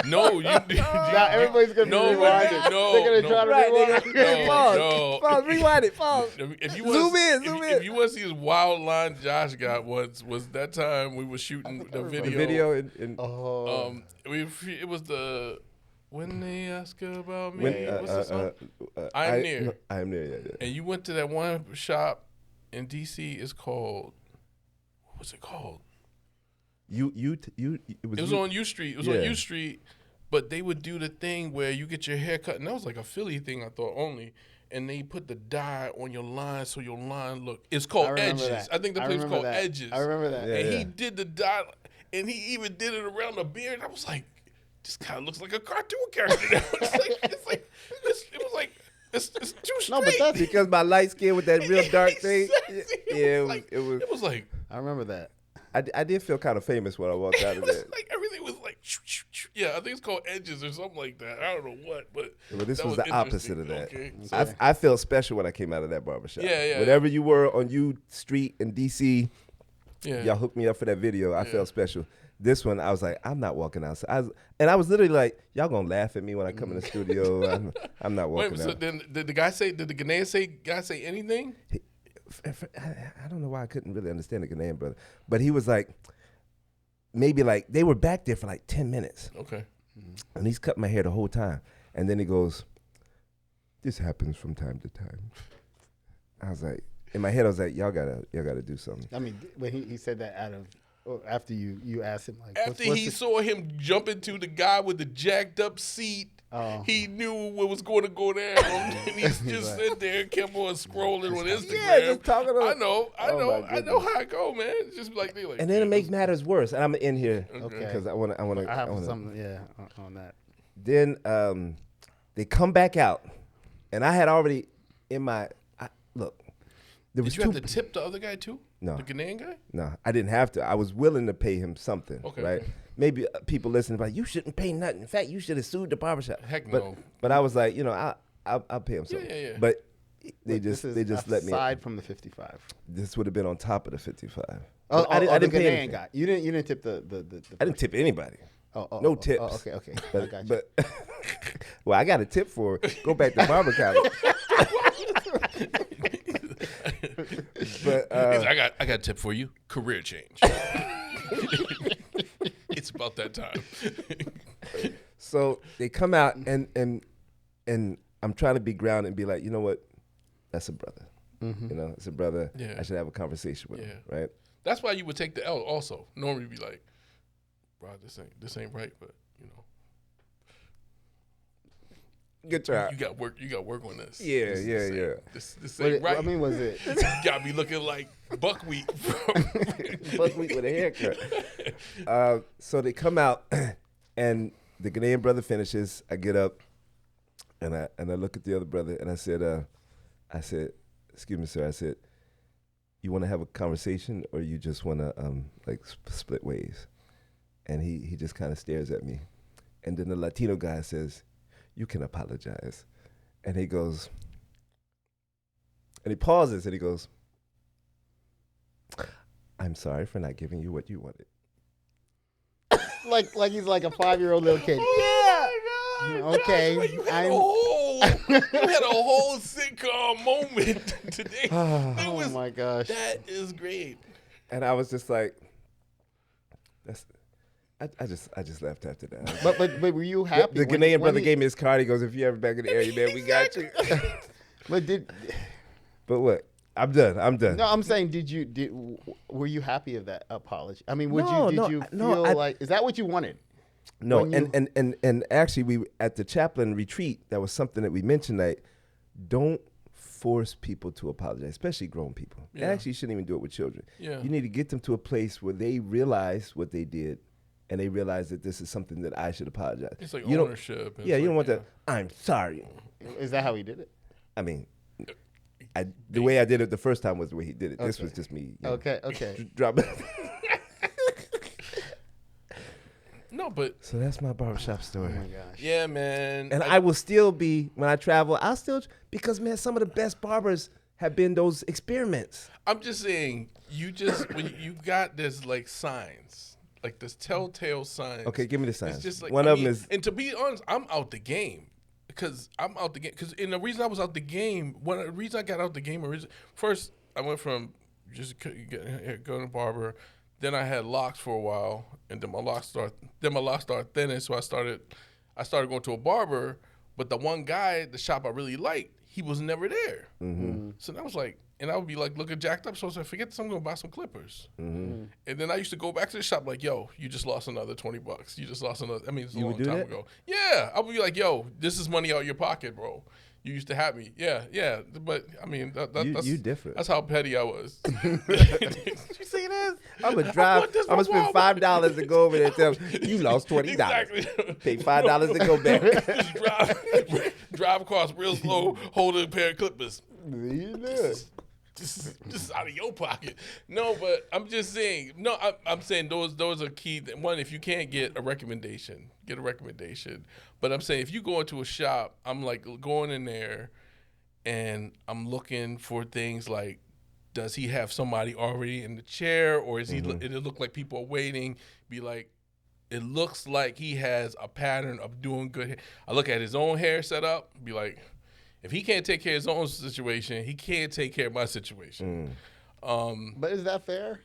Speaker 3: No,
Speaker 2: now everybody's gonna be rewinding. They're gonna try to rewind.
Speaker 1: Pause. Rewind it. Pause.
Speaker 3: If you
Speaker 1: zoom in.
Speaker 3: If you want to see this wild line Josh got was that time we were shooting the video.
Speaker 1: The video in
Speaker 3: it was the. When they ask about me, what's the song?
Speaker 1: I'm near. Yeah.
Speaker 3: And you went to that one shop in DC. It's called. What was it called?
Speaker 1: It was
Speaker 3: on U Street. It was on U Street, but they would do the thing where you get your hair cut, and that was like a Philly thing, I thought only. And they put the dye on your line so your line look. It's called Edges.
Speaker 2: That.
Speaker 3: I think the place was called Edges.
Speaker 2: I remember that.
Speaker 3: And he did the dye, and he even did it around the beard. I was like. This kind of looks like a cartoon character. It's too straight.
Speaker 2: No, but that's
Speaker 1: because my light skin with that real dark thing.
Speaker 3: It was like.
Speaker 2: I remember that.
Speaker 1: I did feel kind of famous when I walked out of there.
Speaker 3: Like everything was like. Yeah, I think it's called Edges or something like that. I don't know what, but.
Speaker 1: Well, this was the opposite of that.
Speaker 3: Okay.
Speaker 1: I felt special when I came out of that barbershop.
Speaker 3: Yeah.
Speaker 1: Whatever you were on U Street in DC,
Speaker 3: y'all
Speaker 1: hooked me up for that video. I felt special. This one, I was like, I'm not walking outside. I was literally like, y'all gonna laugh at me when I come in the studio. I'm not walking out.
Speaker 3: So then, did the Ghanaian guy say anything?
Speaker 1: I don't know why I couldn't really understand the Ghanaian brother, but he was like, maybe like they were back there for like 10 minutes.
Speaker 3: Okay.
Speaker 1: And he's cut my hair the whole time, and then he goes, "This happens from time to time." I was like, in my head, I was like, y'all gotta do something.
Speaker 2: I mean, when he said that after you asked him, like,
Speaker 3: after he saw him jump into the guy with the jacked up seat, he knew what was going to go down, and he's just sitting there and kept on scrolling on Instagram.
Speaker 1: Yeah, just talking
Speaker 3: I know how it go, man. It's just like they like.
Speaker 1: And then it makes matters worse. And I'm in here
Speaker 2: okay
Speaker 1: because I want to.
Speaker 2: I have something, on that.
Speaker 1: Then they come back out, and I had already in my look.
Speaker 3: Did you have to tip the other guy too?
Speaker 1: No.
Speaker 3: The Ghanaian guy?
Speaker 1: No, I didn't have to. I was willing to pay him something, right? Maybe people listening like, you shouldn't pay nothing. In fact, you should have sued the barbershop.
Speaker 3: Heck no.
Speaker 1: But I was like, I'll pay him something.
Speaker 3: Yeah.
Speaker 1: But they just let me.
Speaker 2: Aside from the 55.
Speaker 1: This would have been on top of the 55.
Speaker 2: I didn't pay anything. Guy. You didn't tip the
Speaker 1: I didn't tip anybody. No tips.
Speaker 2: Okay.
Speaker 1: But,
Speaker 2: I got you.
Speaker 1: But well, I got a tip for it. Go back to barber college. But
Speaker 3: I got a tip for you. Career change. It's about that time.
Speaker 1: So they come out and I'm trying to be grounded and be like, you know what? That's a brother. You know, it's a brother.
Speaker 3: Yeah.
Speaker 1: I should have a conversation with him, right?
Speaker 3: That's why you would take the L also. Normally you'd be like, bro, this ain't right, but you know.
Speaker 1: Good try.
Speaker 3: You got work on this.
Speaker 1: Yeah.
Speaker 3: This ain't right.
Speaker 2: I mean, was it?
Speaker 3: You got me looking like buckwheat.
Speaker 1: Buckwheat with a haircut. So they come out, and the Ghanaian brother finishes. I get up, and I look at the other brother, and I said, excuse me, sir. I said, you want to have a conversation, or you just want to split ways? And he just kind of stares at me, and then the Latino guy says, you can apologize, and he goes, and he pauses, and he goes, I'm sorry for not giving you what you wanted.
Speaker 2: like he's like a 5-year-old little kid.
Speaker 3: Yeah.
Speaker 2: Okay.
Speaker 3: You had a whole sitcom moment today.
Speaker 2: Oh my gosh.
Speaker 3: That is great.
Speaker 1: And I was just like, I just left after that.
Speaker 2: But were you happy?
Speaker 1: The Ghanaian brother gave me his card. He goes, if you're ever back in the area, man, we got you. But what? I'm done.
Speaker 2: No, I'm saying, were you happy of that apology? I mean, did you feel like, is that what you wanted?
Speaker 1: No, and actually, we at the chaplain retreat, that was something that we mentioned, that don't force people to apologize, especially grown people.
Speaker 3: Yeah.
Speaker 1: Actually, you shouldn't even do it with children.
Speaker 3: Yeah.
Speaker 1: You need to get them to a place where they realize what they did, and they realize that this is something that I should apologize.
Speaker 3: It's like
Speaker 1: you
Speaker 3: ownership.
Speaker 1: You don't want that, I'm sorry.
Speaker 2: Is that how he did it?
Speaker 1: I mean, the way I did it the first time was the way he did it. This was just me.
Speaker 2: Okay.
Speaker 1: Drop it.
Speaker 3: No, but
Speaker 1: So that's my barbershop story.
Speaker 2: Oh my gosh.
Speaker 3: yeah, man.
Speaker 1: And I will still be, when I travel, because, man, some of the best barbers have been those experiments.
Speaker 3: I'm just saying, when you got this like signs, like this telltale signs.
Speaker 1: Okay, give me the signs.
Speaker 3: It's just like
Speaker 1: One of them is,
Speaker 3: and to be honest, I'm out the game. Because and the reason I was out the game, the reason I got out the game, first I went from just going to barber, then I had locks for a while, and then my locks started thinning, so I started going to a barber, but the one guy, the shop I really liked, he was never there.
Speaker 1: Mm-hmm.
Speaker 3: So then I was like, and I would be like looking jacked up, so I was like, forget this, I'm going to buy some clippers.
Speaker 1: Mm-hmm.
Speaker 3: And then I used to go back to the shop like, yo, you just lost another $20. You just lost another, I mean, it's a
Speaker 1: You
Speaker 3: long
Speaker 1: would do
Speaker 3: time
Speaker 1: that?
Speaker 3: ago. Yeah, I would be like, yo, this is money out your pocket, bro. You used to have me. Yeah. But, I mean, that's
Speaker 1: you different.
Speaker 3: That's how petty I was.
Speaker 1: You see this? I'm going to drive, I'm going to spend $5 to go over there and tell them, you lost $20.
Speaker 3: Exactly.
Speaker 1: Pay $5 to go back.
Speaker 3: Just drive across real slow, holding a pair of clippers. Just out of your pocket. No, but I'm just saying. No, I'm saying those are key. One, if you can't get a recommendation, get a recommendation. But I'm saying if you go into a shop, I'm like going in there, and I'm looking for things like, does he have somebody already in the chair, or is he? It look like people are waiting. Be like, it looks like he has a pattern of doing good. I look at his own hair setup. Be like, if he can't take care of his own situation, he can't take care of my situation.
Speaker 2: But is that fair?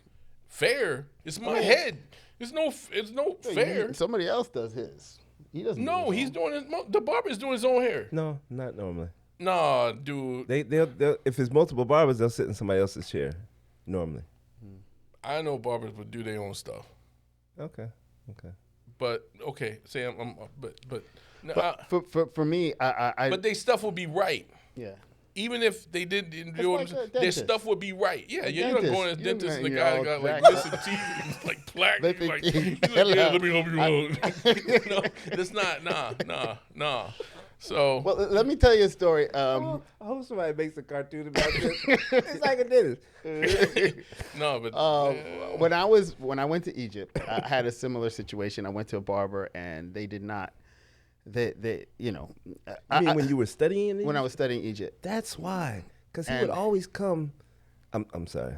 Speaker 3: Fair? It's my head. It's no fair.
Speaker 2: Somebody else does his. He doesn't.
Speaker 3: No, he's doing the barber's doing his own hair.
Speaker 1: No, not normally.
Speaker 3: Nah, dude.
Speaker 1: They'll if it's multiple barbers, they'll sit in somebody else's chair, normally.
Speaker 3: I know barbers would do their own stuff.
Speaker 1: Okay.
Speaker 3: But okay, say but
Speaker 2: For me, I
Speaker 3: but their stuff would be right.
Speaker 2: yeah.
Speaker 3: Even if they didn't do
Speaker 2: like a
Speaker 3: their
Speaker 2: dentist.
Speaker 3: stuff would be right. Yeah, you're not
Speaker 2: dentist.
Speaker 3: going to the
Speaker 2: You
Speaker 3: dentist and the
Speaker 2: know,
Speaker 3: guy
Speaker 2: you're
Speaker 3: got
Speaker 2: all
Speaker 3: like
Speaker 2: jacked
Speaker 3: missing teeth, like plaque.
Speaker 2: They
Speaker 3: He's like,
Speaker 2: think-
Speaker 3: yeah, let me help you out. No, that's not, nah. So,
Speaker 2: Well, let me tell you a story.
Speaker 1: I hope somebody makes a cartoon about this. It's like a dentist.
Speaker 3: no, but
Speaker 2: When I went to Egypt, I had a similar situation. I went to a barber and they did not. They you know.
Speaker 1: You mean when you were studying?
Speaker 2: When I was studying Egypt.
Speaker 1: That's why, because he
Speaker 2: And-
Speaker 1: would always come. I'm sorry,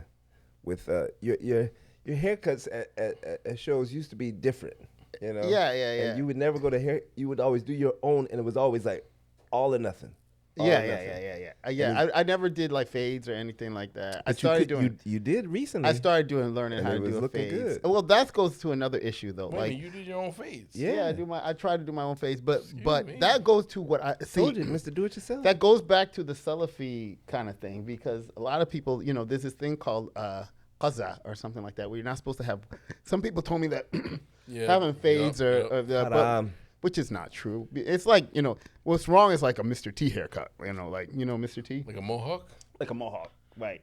Speaker 1: with your haircuts at shows used to be different. You know.
Speaker 2: Yeah.
Speaker 1: And you would never go to hair. You would always do your own, and it was always like all or nothing.
Speaker 2: Yeah. I never did like fades or anything like that. I
Speaker 1: But
Speaker 2: started doing.
Speaker 1: You did recently.
Speaker 2: I started learning
Speaker 1: And
Speaker 2: how
Speaker 1: it
Speaker 2: to
Speaker 1: was
Speaker 2: do a
Speaker 1: looking
Speaker 2: fades.
Speaker 1: good.
Speaker 2: Well, that goes to another issue though.
Speaker 3: Wait a
Speaker 2: Like,
Speaker 3: minute, you did your own fades.
Speaker 1: Yeah.
Speaker 2: I try to do my own fades, but
Speaker 3: me.
Speaker 2: that goes to what I see.
Speaker 1: Told you, Mr. Do It Yourself.
Speaker 2: That goes back to the Salafi kind of thing because a lot of people, there's this thing called qaza or something like that where you're not supposed to have. Some people told me that having fades but, which is not true. It's like what's wrong is like a Mr. T haircut. Like Mr. T,
Speaker 3: Like a mohawk.
Speaker 2: like a mohawk, right?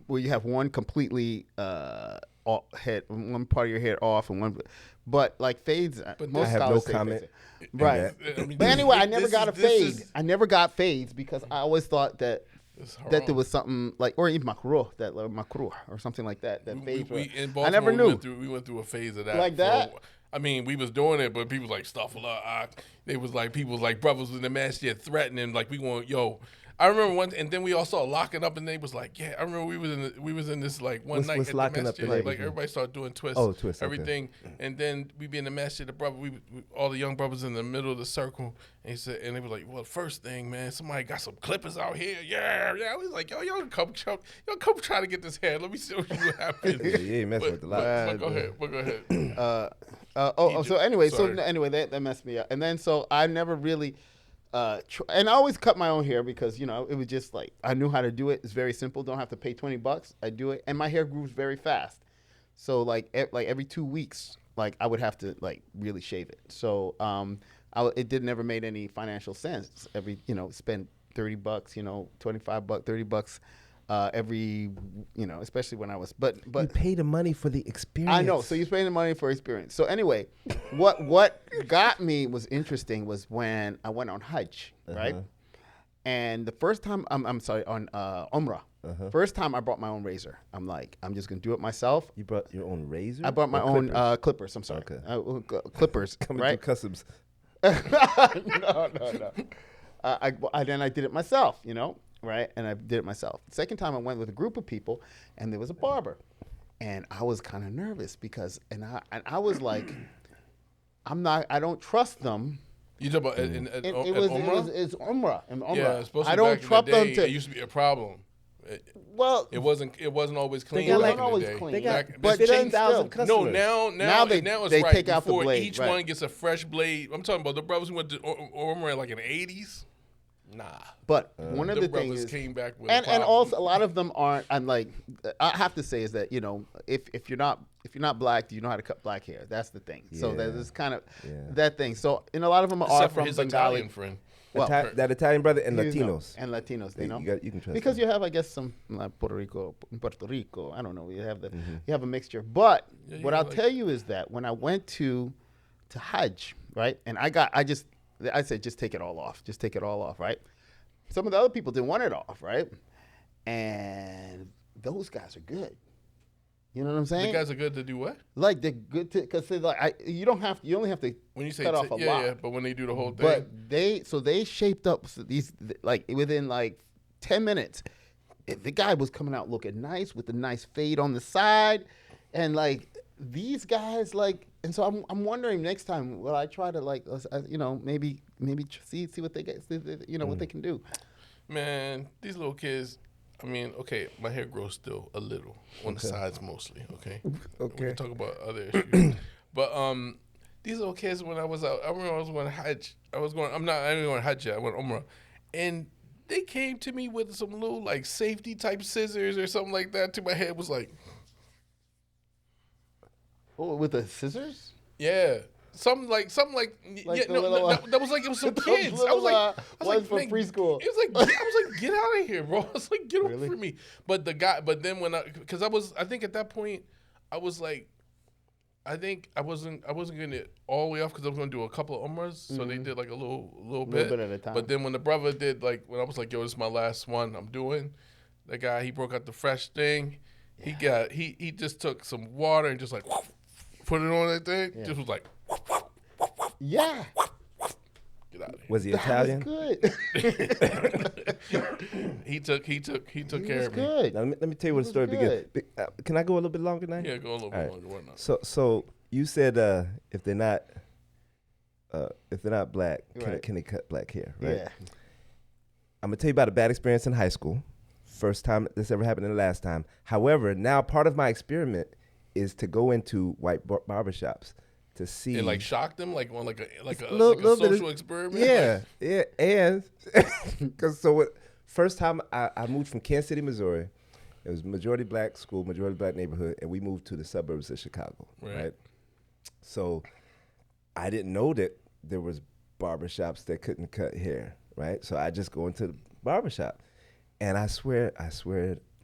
Speaker 2: Where you have one completely head, one part of your hair off, and one. But like fades, most
Speaker 1: I have no
Speaker 2: scholars say
Speaker 1: comment.
Speaker 2: fades. Right.
Speaker 3: I mean,
Speaker 2: But anyway, I never
Speaker 3: this
Speaker 2: got a
Speaker 3: is- this
Speaker 2: fade.
Speaker 3: is-
Speaker 2: I never got fades because I always thought that
Speaker 3: it's
Speaker 2: there
Speaker 3: haram.
Speaker 2: was something like, or even makruh, makruh or something like that. That
Speaker 3: We-
Speaker 2: fades.
Speaker 3: we- in
Speaker 2: I
Speaker 3: Baltimore,
Speaker 2: never knew.
Speaker 3: We went through a phase of that.
Speaker 2: Like that?
Speaker 3: I mean, we was doing it, but people was like stuff. They was like people was like brothers in the masjid threatening, like we want I remember once, and then we all started locking up, and they was like, yeah. I remember we was in this like one night
Speaker 1: what's
Speaker 3: at
Speaker 1: locking
Speaker 3: the
Speaker 1: up
Speaker 3: masjid,
Speaker 1: the
Speaker 3: like
Speaker 1: ladies?
Speaker 3: everybody started doing twists,
Speaker 1: twists, okay.
Speaker 3: everything, and then we be in the masjid, the brother, we all the young brothers in the middle of the circle, and he said, and they was like, well, first thing, man, somebody got some clippers out here, yeah. I was like, y'all come try to get this hair. Let me see what happens.
Speaker 1: Yeah, you ain't messing with the lot.
Speaker 3: But go ahead.
Speaker 2: So anyway,
Speaker 3: Sorry.
Speaker 2: that messed me up. And then so I never really, and I always cut my own hair because it was just like I knew how to do it. It's very simple. Don't have to pay $20. I do it, and my hair grows very fast. So like every 2 weeks, like I would have to like really shave it. So it did never made any financial sense. Spend $30, $25, $30. Every especially when I was
Speaker 1: You pay the money for the experience.
Speaker 2: I know. So you're spending the money for experience. So anyway, what got me was interesting was when I went on Hajj, right? And the first time I'm sorry on Umrah. First time I brought my own razor. I'm like, I'm just gonna do it myself.
Speaker 1: You brought your own razor?
Speaker 2: I brought my
Speaker 1: Or
Speaker 2: own
Speaker 1: clippers?
Speaker 2: clippers. I'm sorry,
Speaker 1: Okay.
Speaker 2: clippers.
Speaker 1: Coming
Speaker 2: right?
Speaker 1: through customs.
Speaker 2: No. Then I did it myself, right? And I did it myself. The second time I went with a group of people, and there was a barber, and I was kind of nervous because, I was like, I don't trust them.
Speaker 3: You talk about
Speaker 2: It's Umrah. And Umrah.
Speaker 3: Yeah, it's supposed to
Speaker 2: I
Speaker 3: be
Speaker 2: don't
Speaker 3: back in
Speaker 2: trust
Speaker 3: the
Speaker 2: them
Speaker 3: day,
Speaker 2: to.
Speaker 3: It used to be a problem.
Speaker 2: Well,
Speaker 3: It wasn't always clean.
Speaker 1: got
Speaker 3: back
Speaker 1: like-
Speaker 3: in
Speaker 2: always
Speaker 3: the day.
Speaker 2: clean.
Speaker 1: They got
Speaker 3: Back-
Speaker 2: but
Speaker 3: this-
Speaker 2: then
Speaker 1: 15,000
Speaker 2: still-
Speaker 1: customers.
Speaker 3: No,
Speaker 2: Now
Speaker 3: it's
Speaker 2: they
Speaker 3: right.
Speaker 2: take out the
Speaker 3: Before
Speaker 2: blade,
Speaker 3: each
Speaker 2: right.
Speaker 3: one gets a fresh blade. I'm talking about the brothers who went to Omar like in the 80s. Nah.
Speaker 2: But one of
Speaker 3: The
Speaker 2: the
Speaker 3: brothers
Speaker 2: things is,
Speaker 3: came back with
Speaker 2: and
Speaker 3: a problem.
Speaker 2: also a lot of them aren't. I'm like, I have to say is that if you're not black, do you know how to cut black hair? That's the thing. So
Speaker 1: Yeah.
Speaker 2: there's kind of
Speaker 1: Yeah.
Speaker 2: that thing. So and a lot of them are
Speaker 3: Except for
Speaker 2: from
Speaker 3: his
Speaker 2: Bengali.
Speaker 3: Italian friend.
Speaker 2: Well,
Speaker 1: That Italian brother and
Speaker 2: you know,
Speaker 1: Latinos.
Speaker 2: and Latinos,
Speaker 1: Yeah, you can trust
Speaker 2: because
Speaker 1: them.
Speaker 2: you have, I guess, some like Puerto Rico. I don't know. You have you have a mixture. But
Speaker 3: Yeah, you
Speaker 2: what
Speaker 3: got,
Speaker 2: I'll
Speaker 3: like-
Speaker 2: tell you is that when I went to Hajj, right, and I said just take it all off, right. Some of the other people didn't want it off, right, and those guys are good. You know what I'm saying?
Speaker 3: The guys are good to do what?
Speaker 2: Like they're good to because you only have to
Speaker 3: When you say
Speaker 2: cut off a lot.
Speaker 3: yeah, but when they do the whole thing,
Speaker 2: But they shaped up these like within like 10 minutes. The guy was coming out looking nice with a nice fade on the side, and like these guys like. And so I'm wondering next time will I try to like maybe see what they get what they can do.
Speaker 3: man, these little kids. I mean, okay, my hair grows still a little on the sides mostly. Okay, we can talk about other issues. But these little kids, when I was out, I remember I was going to Hajj. I didn't go to Hajj yet. I went Umrah, and they came to me with some little like safety type scissors or something like that. To my head was like,
Speaker 2: Oh, with the scissors?
Speaker 3: yeah. Something like yeah,
Speaker 2: the little,
Speaker 3: that was like it was some
Speaker 2: those
Speaker 3: kids. I
Speaker 2: little,
Speaker 3: was
Speaker 2: ones
Speaker 3: like,
Speaker 2: from
Speaker 3: man,
Speaker 2: preschool.
Speaker 3: It was like I was like, get out of here, bro. I was like, get
Speaker 2: Really?
Speaker 3: away from me. But then I think at that point I was like, I think I wasn't getting it all the way off because I was gonna do a couple of umras, so they did like a little bit
Speaker 2: bit at a time.
Speaker 3: But then when the brother did when I was like, yo, this is my last one I'm doing, that guy he broke out the fresh thing. He just took some water and just like put it on that thing.
Speaker 2: Yeah.
Speaker 3: Just was like.
Speaker 2: Yeah,
Speaker 3: Get out of here.
Speaker 1: Was he
Speaker 2: that
Speaker 1: Italian?
Speaker 2: was good.
Speaker 3: He took care
Speaker 2: He was
Speaker 3: of me.
Speaker 2: good.
Speaker 1: Now, let me tell you where the
Speaker 2: was
Speaker 1: story begins.
Speaker 2: good.
Speaker 1: Can I go a little bit longer now?
Speaker 3: Yeah, go a little bit
Speaker 1: All right.
Speaker 3: longer. Why not?
Speaker 1: So you said if they're not black,
Speaker 2: Right.
Speaker 1: can they cut black hair? Right.
Speaker 2: Yeah.
Speaker 1: I'm gonna tell you about a bad experience in high school. First time this ever happened and the last time. However, now part of my experiment is to go into white barbershops to see
Speaker 3: And like shock them, like on like a
Speaker 1: little
Speaker 3: social experiment.
Speaker 1: Yeah, yeah, and because first time I moved from Kansas City, Missouri. It was majority black school, majority black neighborhood, and we moved to the suburbs of Chicago. Right. So I didn't know that there was barbershops that couldn't cut hair. Right. So I just go into the barbershop, and I swear,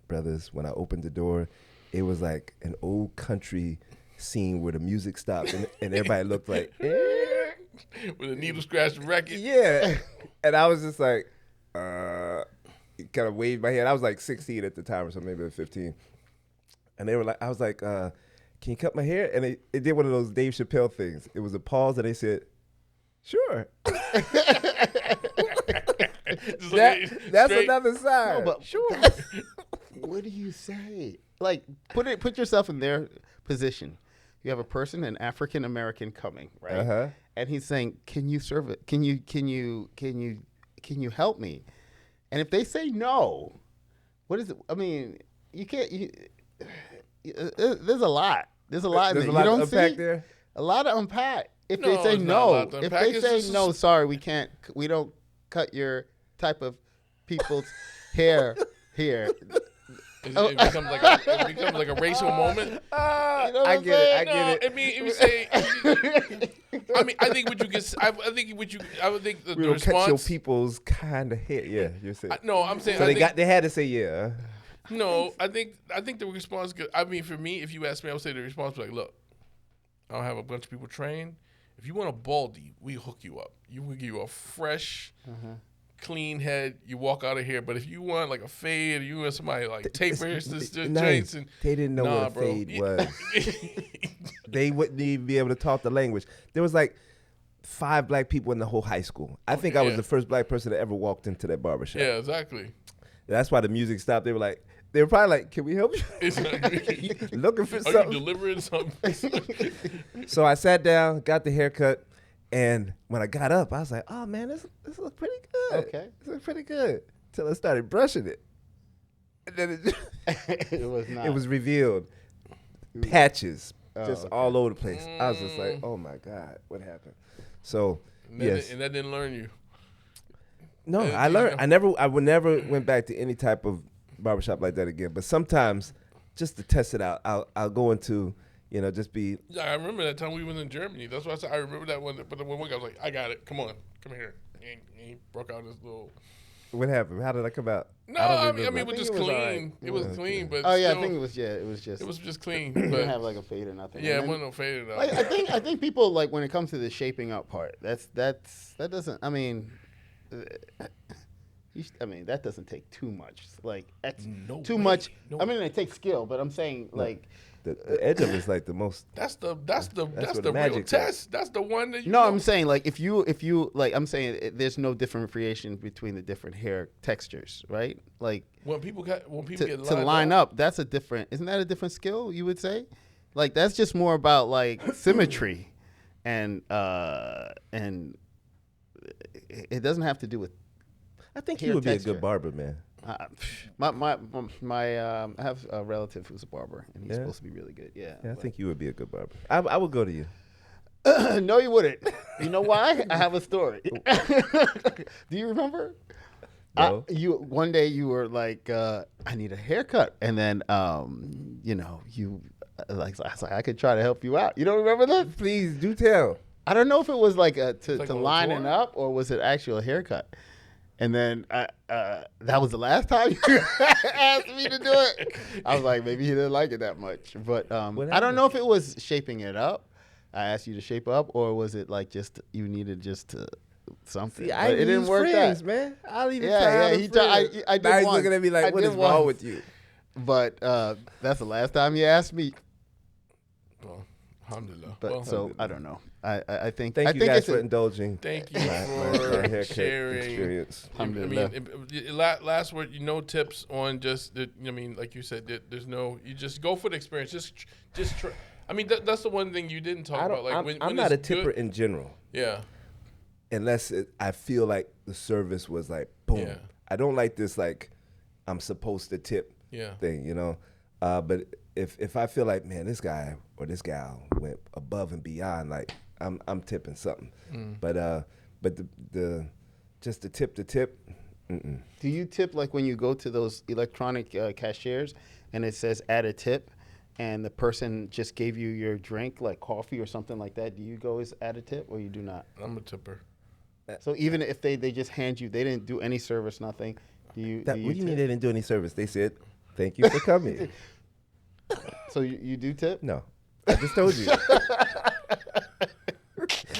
Speaker 1: brothers, when I opened the door, it was like an old country scene where the music stopped and everybody looked like
Speaker 3: with a needle scratch record.
Speaker 1: Yeah. And I was just like, kind of waved my hand. I was like 16 at the time or something, maybe 15. And they were like, I was like, can you cut my hair? And they did one of those Dave Chappelle things. It was a pause and they said, sure. That's another side.
Speaker 2: No, but sure. What do you say? Like, put yourself in their position. You have a person, an African American, coming, right?
Speaker 1: Uh-huh.
Speaker 2: And he's saying, "Can you serve it? Can you help me?" And if they say no, what is it? I mean, you can't. There's a lot. There's a lot.
Speaker 1: There's
Speaker 2: in
Speaker 1: a
Speaker 2: there.
Speaker 1: lot
Speaker 2: You
Speaker 1: to
Speaker 2: don't
Speaker 1: unpack
Speaker 2: see
Speaker 1: there.
Speaker 2: a lot to unpack. If
Speaker 3: No,
Speaker 2: they say
Speaker 3: it's not a lot
Speaker 2: no,
Speaker 3: to
Speaker 2: if
Speaker 3: unpack.
Speaker 2: they
Speaker 3: It's
Speaker 2: say
Speaker 3: just-
Speaker 2: no, sorry, we can't. We don't cut your type of people's hair here.
Speaker 3: It becomes like a racial moment.
Speaker 2: You know what
Speaker 1: I
Speaker 2: I'm
Speaker 1: get it.
Speaker 2: saying?
Speaker 1: I get it.
Speaker 3: I mean, if you say, I mean, I think what you get. I would think the
Speaker 1: We don't cut your
Speaker 3: response.
Speaker 1: people's kind of hair. Yeah, you're saying.
Speaker 3: No, I'm saying.
Speaker 1: So
Speaker 3: I think,
Speaker 1: they had to say yeah.
Speaker 3: No, I think the response. I mean, for me, if you ask me, I would say the response would be like, look, I don't have a bunch of people trained. If you want a baldy, we hook you up. We give you a fresh, clean head. You walk out of here. But if you want like a fade, or you want somebody like tapers, this joints, and
Speaker 1: They didn't know
Speaker 3: nah,
Speaker 1: what a
Speaker 3: bro.
Speaker 1: fade was. They wouldn't even be able to talk the language. There was like 5 black people in the whole high school. I think I was
Speaker 3: yeah.
Speaker 1: the first black person that ever walked into that barbershop.
Speaker 3: Yeah, exactly.
Speaker 1: That's why the music stopped. They were probably like, "Can we help you?"
Speaker 3: Exactly.
Speaker 1: Looking for
Speaker 3: Are you
Speaker 1: something.
Speaker 3: delivering something?
Speaker 1: So I sat down, got the haircut, and when I got up, I was like, "Oh man, this looks pretty good.
Speaker 2: Okay.
Speaker 1: This looks pretty good." Till I started brushing it, and then
Speaker 2: It was not.
Speaker 1: it was revealed patches just
Speaker 2: okay.
Speaker 1: all over the place. I was just like, "Oh my god, what happened?" So yes,
Speaker 3: And that didn't learn you.
Speaker 1: no,
Speaker 3: and
Speaker 1: I
Speaker 3: you
Speaker 1: learned.
Speaker 3: know-
Speaker 1: I would never went back to any type of barbershop like that again. But sometimes, just to test it out, I'll go into, just be.
Speaker 3: Yeah, I remember that time we was in Germany. That's why I said I remember that one. But the one guy was like, "I got it. Come on, come here." And he broke out his little.
Speaker 1: What happened? How did I come out?
Speaker 3: No,
Speaker 1: don't
Speaker 3: I mean,
Speaker 1: remember.
Speaker 3: it was just
Speaker 2: think it was
Speaker 3: clean.
Speaker 2: alright.
Speaker 3: It was
Speaker 1: Yeah,
Speaker 3: clean,
Speaker 1: okay.
Speaker 3: but
Speaker 2: Oh yeah,
Speaker 3: still,
Speaker 2: I think it was. Yeah, it was just.
Speaker 3: it was just clean.
Speaker 2: Didn't
Speaker 3: But
Speaker 2: have like a fade or nothing.
Speaker 3: yeah,
Speaker 2: And
Speaker 3: it
Speaker 2: then-
Speaker 3: wasn't no faded out.
Speaker 2: I think people like when it comes to the shaping up part. That doesn't. I mean, that doesn't take too much. Like
Speaker 3: No
Speaker 2: too
Speaker 3: way.
Speaker 2: much.
Speaker 3: No
Speaker 2: I mean, it takes skill, but I'm saying like.
Speaker 1: The edge of it's like the most.
Speaker 3: That's the
Speaker 1: where the
Speaker 3: real
Speaker 1: magic's
Speaker 3: test. That's the one that you.
Speaker 2: No,
Speaker 3: know.
Speaker 2: I'm saying like if you like I'm saying there's no differentiation between the different hair textures, right? Like
Speaker 3: when people get
Speaker 2: to
Speaker 3: lined
Speaker 2: line up, that's a different. Isn't that a different skill? You would say, like that's just more about like symmetry, and it doesn't have to do with.
Speaker 1: I think
Speaker 2: hair
Speaker 1: you would be a
Speaker 2: texture.
Speaker 1: good barber, man.
Speaker 2: I have a relative who's a barber, and he's
Speaker 1: Yeah?
Speaker 2: supposed to be really good. Yeah,
Speaker 1: Yeah, I
Speaker 2: but-
Speaker 1: think you would be a good barber. I would go to you.
Speaker 2: No, you wouldn't. You know why? I have a story. Do you remember?
Speaker 1: No.
Speaker 2: One day you were like, I need a haircut, and then you like I was like I could try to help you out. You don't remember that?
Speaker 1: Please do tell.
Speaker 2: I don't know if it was like to
Speaker 3: like a little
Speaker 2: lining
Speaker 3: tour?
Speaker 2: up or was it actual haircut. And then that was the last time you asked me to do it. I was like, maybe he didn't like it that much. But I don't
Speaker 1: happened?
Speaker 2: know if it was shaping it up. I asked you to shape up, or was it like just you needed just to something?
Speaker 1: See,
Speaker 2: But
Speaker 1: I
Speaker 2: it didn't
Speaker 1: use
Speaker 2: work
Speaker 1: friends,
Speaker 2: that.
Speaker 1: man. I'll even
Speaker 2: Yeah,
Speaker 1: try.
Speaker 2: yeah,
Speaker 1: other
Speaker 2: he tried-
Speaker 1: friends.
Speaker 2: I did
Speaker 1: Now he's
Speaker 2: once.
Speaker 1: looking at me
Speaker 2: I
Speaker 1: like, "What
Speaker 2: did
Speaker 1: is wrong
Speaker 2: once.
Speaker 1: with you?"
Speaker 2: But that's the last time you asked me.
Speaker 3: Well, alhamdulillah.
Speaker 2: But
Speaker 3: Well,
Speaker 2: so I don't know. I think
Speaker 1: Thank
Speaker 2: I
Speaker 1: you
Speaker 2: think
Speaker 1: guys
Speaker 2: it's
Speaker 1: for
Speaker 2: a-
Speaker 1: indulging
Speaker 3: thank you
Speaker 1: my haircut
Speaker 3: sharing.
Speaker 1: experience.
Speaker 3: I
Speaker 2: Alhamdulillah.
Speaker 3: mean, last word, no tips on just the. I mean, like you said, there's no. You just go for the experience. Just try. I mean, that's the one thing you didn't talk about. Like when
Speaker 1: I'm not a
Speaker 3: it's good-
Speaker 1: tipper in general,
Speaker 3: Yeah.
Speaker 1: unless I feel like the service was like boom.
Speaker 3: Yeah.
Speaker 1: I don't like this like I'm supposed to tip thing, you know. But if I feel like, man, this guy or this gal went above and beyond, like I'm tipping something. But the just the tip. Mm-mm.
Speaker 2: Do you tip like when you go to those electronic cashiers and it says add a tip, and the person just gave you your drink like coffee or something like that? Do you go as add a tip or you do not?
Speaker 3: I'm a tipper.
Speaker 2: So even if they just hand you, they didn't do any service, nothing. Do you?
Speaker 1: What do you mean they didn't do any service? They said, "Thank you for coming."
Speaker 2: So you do tip?
Speaker 1: No, I just told you.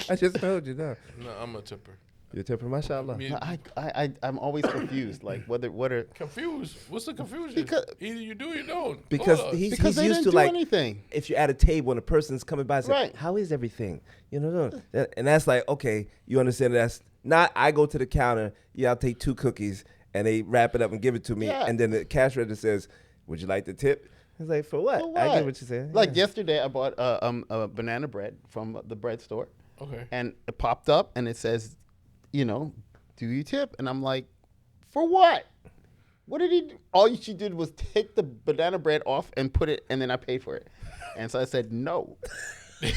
Speaker 1: I just told you. No,
Speaker 3: I'm a tipper.
Speaker 1: you're a tipper, mashallah.
Speaker 3: I mean,
Speaker 2: No, I'm always confused. Like what are
Speaker 3: confused? What's the confusion?
Speaker 2: Because-
Speaker 3: Either you do or you don't.
Speaker 1: Because
Speaker 3: Hold on.
Speaker 1: he's
Speaker 2: because they
Speaker 1: used
Speaker 2: didn't
Speaker 1: to
Speaker 2: do
Speaker 1: like
Speaker 2: anything.
Speaker 1: if you're at a table and a person's coming by and say,
Speaker 2: Right.
Speaker 1: "How is everything?" You know, and that's like, okay, you understand that's not. I go to the counter, yeah, I'll take 2 cookies, and they wrap it up and give it to me,
Speaker 2: Yeah.
Speaker 1: and then the cash register says, "Would you like the tip?" It's like, for what?
Speaker 2: For
Speaker 1: I
Speaker 2: what?
Speaker 1: get what you're saying.
Speaker 2: Like
Speaker 1: yeah.
Speaker 2: yesterday, I bought a banana bread from the bread store,
Speaker 3: Okay.
Speaker 2: and it popped up and it says, do you tip? And I'm like, for what? What did he do? All she did was take the banana bread off and put it, and then I paid for it. And so I said no.
Speaker 3: Okay.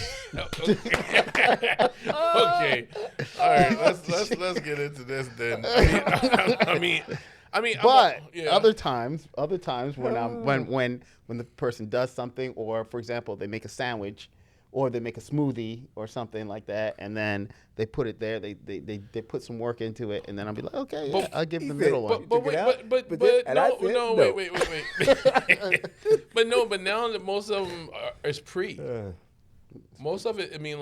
Speaker 3: All right. Let's get into this then. I mean,
Speaker 2: But
Speaker 3: yeah.
Speaker 2: other times when the person does something, or for example, they make a sandwich, or they make a smoothie or something like that, and then they put it there. They put some work into it, and then I'll be like, okay, yeah, I'll give the middle one.
Speaker 3: But
Speaker 1: took it
Speaker 3: wait,
Speaker 1: out,
Speaker 3: but
Speaker 1: and I said
Speaker 3: no,
Speaker 1: no.
Speaker 3: wait. but now that most of them is pre. Most of it, I mean,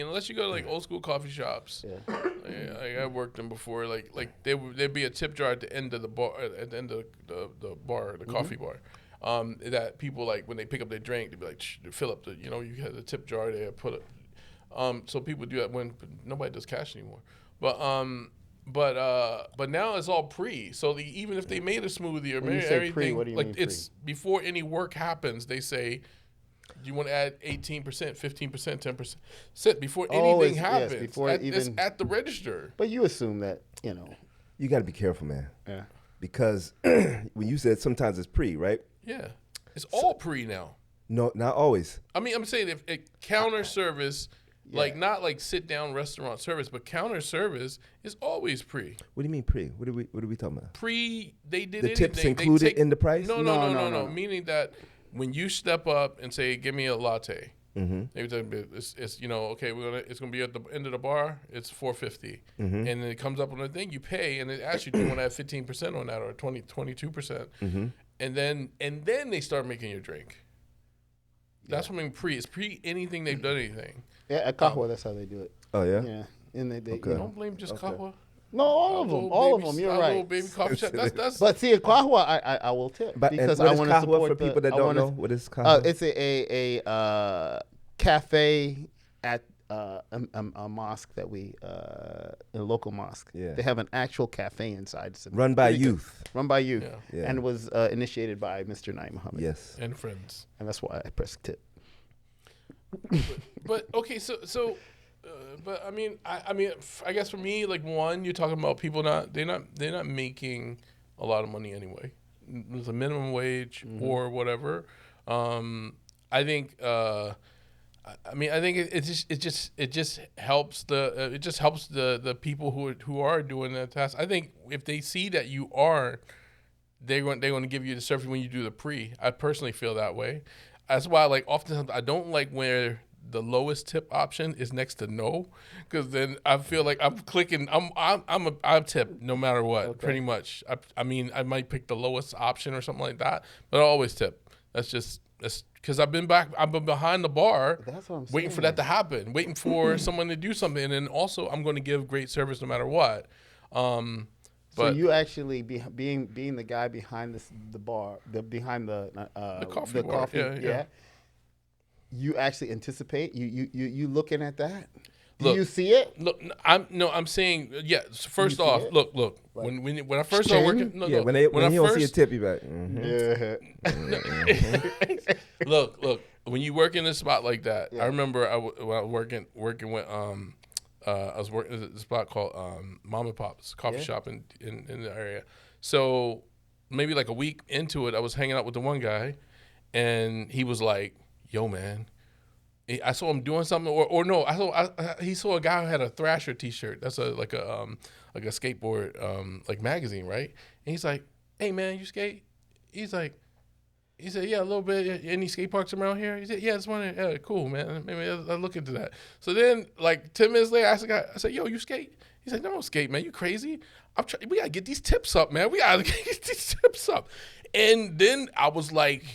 Speaker 3: unless you go to like old school coffee shops.
Speaker 2: Yeah.
Speaker 3: Like I worked them before. Like there'd be a tip jar at the end of the bar, at the end of the bar, the coffee bar. That people like when they pick up their drink, they'd be like, fill up the, you had the tip jar there, put it. So people do that when nobody does cash anymore. But now it's all pre. So even if they made a smoothie or
Speaker 2: When you
Speaker 3: made
Speaker 2: say
Speaker 3: everything,
Speaker 2: pre, what do you
Speaker 3: like
Speaker 2: mean
Speaker 3: it's before any work happens, they say, do you want to add 18%, 15%, 10%? Before anything happens.
Speaker 2: before
Speaker 3: it's
Speaker 2: even-
Speaker 3: at the register.
Speaker 2: But you assume that,
Speaker 1: You got to be careful, man,
Speaker 2: yeah.
Speaker 1: because when you said sometimes it's pre, right?
Speaker 3: Yeah. It's all pre now.
Speaker 1: No, not always.
Speaker 3: I mean, I'm saying if counter service, like not like sit down restaurant service, but counter service is always pre.
Speaker 1: What do you mean pre? What are we talking about?
Speaker 3: Pre, they did
Speaker 1: The tips
Speaker 3: anything. They
Speaker 1: included in the price?
Speaker 3: No.
Speaker 2: No.
Speaker 3: Meaning that when you step up and say, "Give me a latte," it's okay. It's gonna be at the end of the bar. It's $4.50, and then it comes up on the thing. You pay, and it asks you, "Do you want to have 15% on that or 22%?" And then they start making your drink. That's what I mean. Pre. It's pre anything they've done anything.
Speaker 2: Yeah, at Kahwa, that's how they do it.
Speaker 1: Oh yeah.
Speaker 2: Yeah, and they
Speaker 1: Okay.
Speaker 3: Don't blame just Kahwa.
Speaker 2: no, all of them. You're
Speaker 3: Little
Speaker 2: right.
Speaker 3: baby coffee shop. That's
Speaker 2: But see, at Kahwa, I will tip
Speaker 1: But
Speaker 2: because
Speaker 1: and
Speaker 2: I
Speaker 1: what is
Speaker 2: want to
Speaker 1: kahwa
Speaker 2: support
Speaker 1: for people that
Speaker 2: I
Speaker 1: don't
Speaker 2: wanna-
Speaker 1: know? What is kahwa?
Speaker 2: It's a cafe at a mosque that a local mosque.
Speaker 1: Yeah.
Speaker 2: They have an actual cafe inside. It's
Speaker 1: Run by
Speaker 2: pretty good.
Speaker 1: youth.
Speaker 2: Run by youth.
Speaker 1: Yeah.
Speaker 2: And was initiated by Mr. Naim Muhammad.
Speaker 1: Yes.
Speaker 3: and friends.
Speaker 2: And that's why I press tip.
Speaker 3: But okay, but I mean, I guess for me, like you're talking about people they're not making a lot of money anyway. There's a minimum wage or whatever. I think. I think it just helps the people who are doing that task. I think if they see that you are, they're going to give you the service when you do the pre. I personally feel that way. That's why oftentimes I don't like where the lowest tip option is next to no, because then I feel like I'm clicking. I'm tip no matter what, pretty much. I mean, I might pick the lowest option or something like that, but I always tip. That's because I've been behind the bar,
Speaker 2: That's what I'm
Speaker 3: waiting for
Speaker 2: saying.
Speaker 3: that to happen, waiting for someone to do something, and then also I'm going to give great service no matter what.
Speaker 2: So
Speaker 3: But
Speaker 2: you actually being the guy behind the bar, behind the
Speaker 3: coffee bar, yeah.
Speaker 2: You actually anticipate you looking at that. Do
Speaker 3: Look,
Speaker 2: you see it?
Speaker 3: Look, I'm saying, yeah. So first
Speaker 2: see
Speaker 3: off,
Speaker 2: it?
Speaker 3: look. When I first started working,
Speaker 1: Yeah. When
Speaker 3: I
Speaker 1: he don't see a
Speaker 3: first
Speaker 1: tip, you like. Mhm.
Speaker 2: Yeah.
Speaker 3: look. When you work in a spot like that, I remember when I was working with I was working at a spot called Mom and Pop's coffee shop in the area. So maybe like a week into it, I was hanging out with the one guy, and he was like, "Yo, man." I saw him doing something, or no, he saw a guy who had a Thrasher T-shirt. That's like a skateboard like magazine, right? And he's like, "Hey man, you skate?" He said, "Yeah, a little bit. Any skate parks around here?" He said, "Yeah, it's one. Yeah, cool, man. Maybe I'll look into that." So then, like 10 minutes later, I said, "Yo, you skate?" He said, "No, I don't skate, man. You crazy? We gotta get these tips up, man. We gotta get these tips up." And then I was like,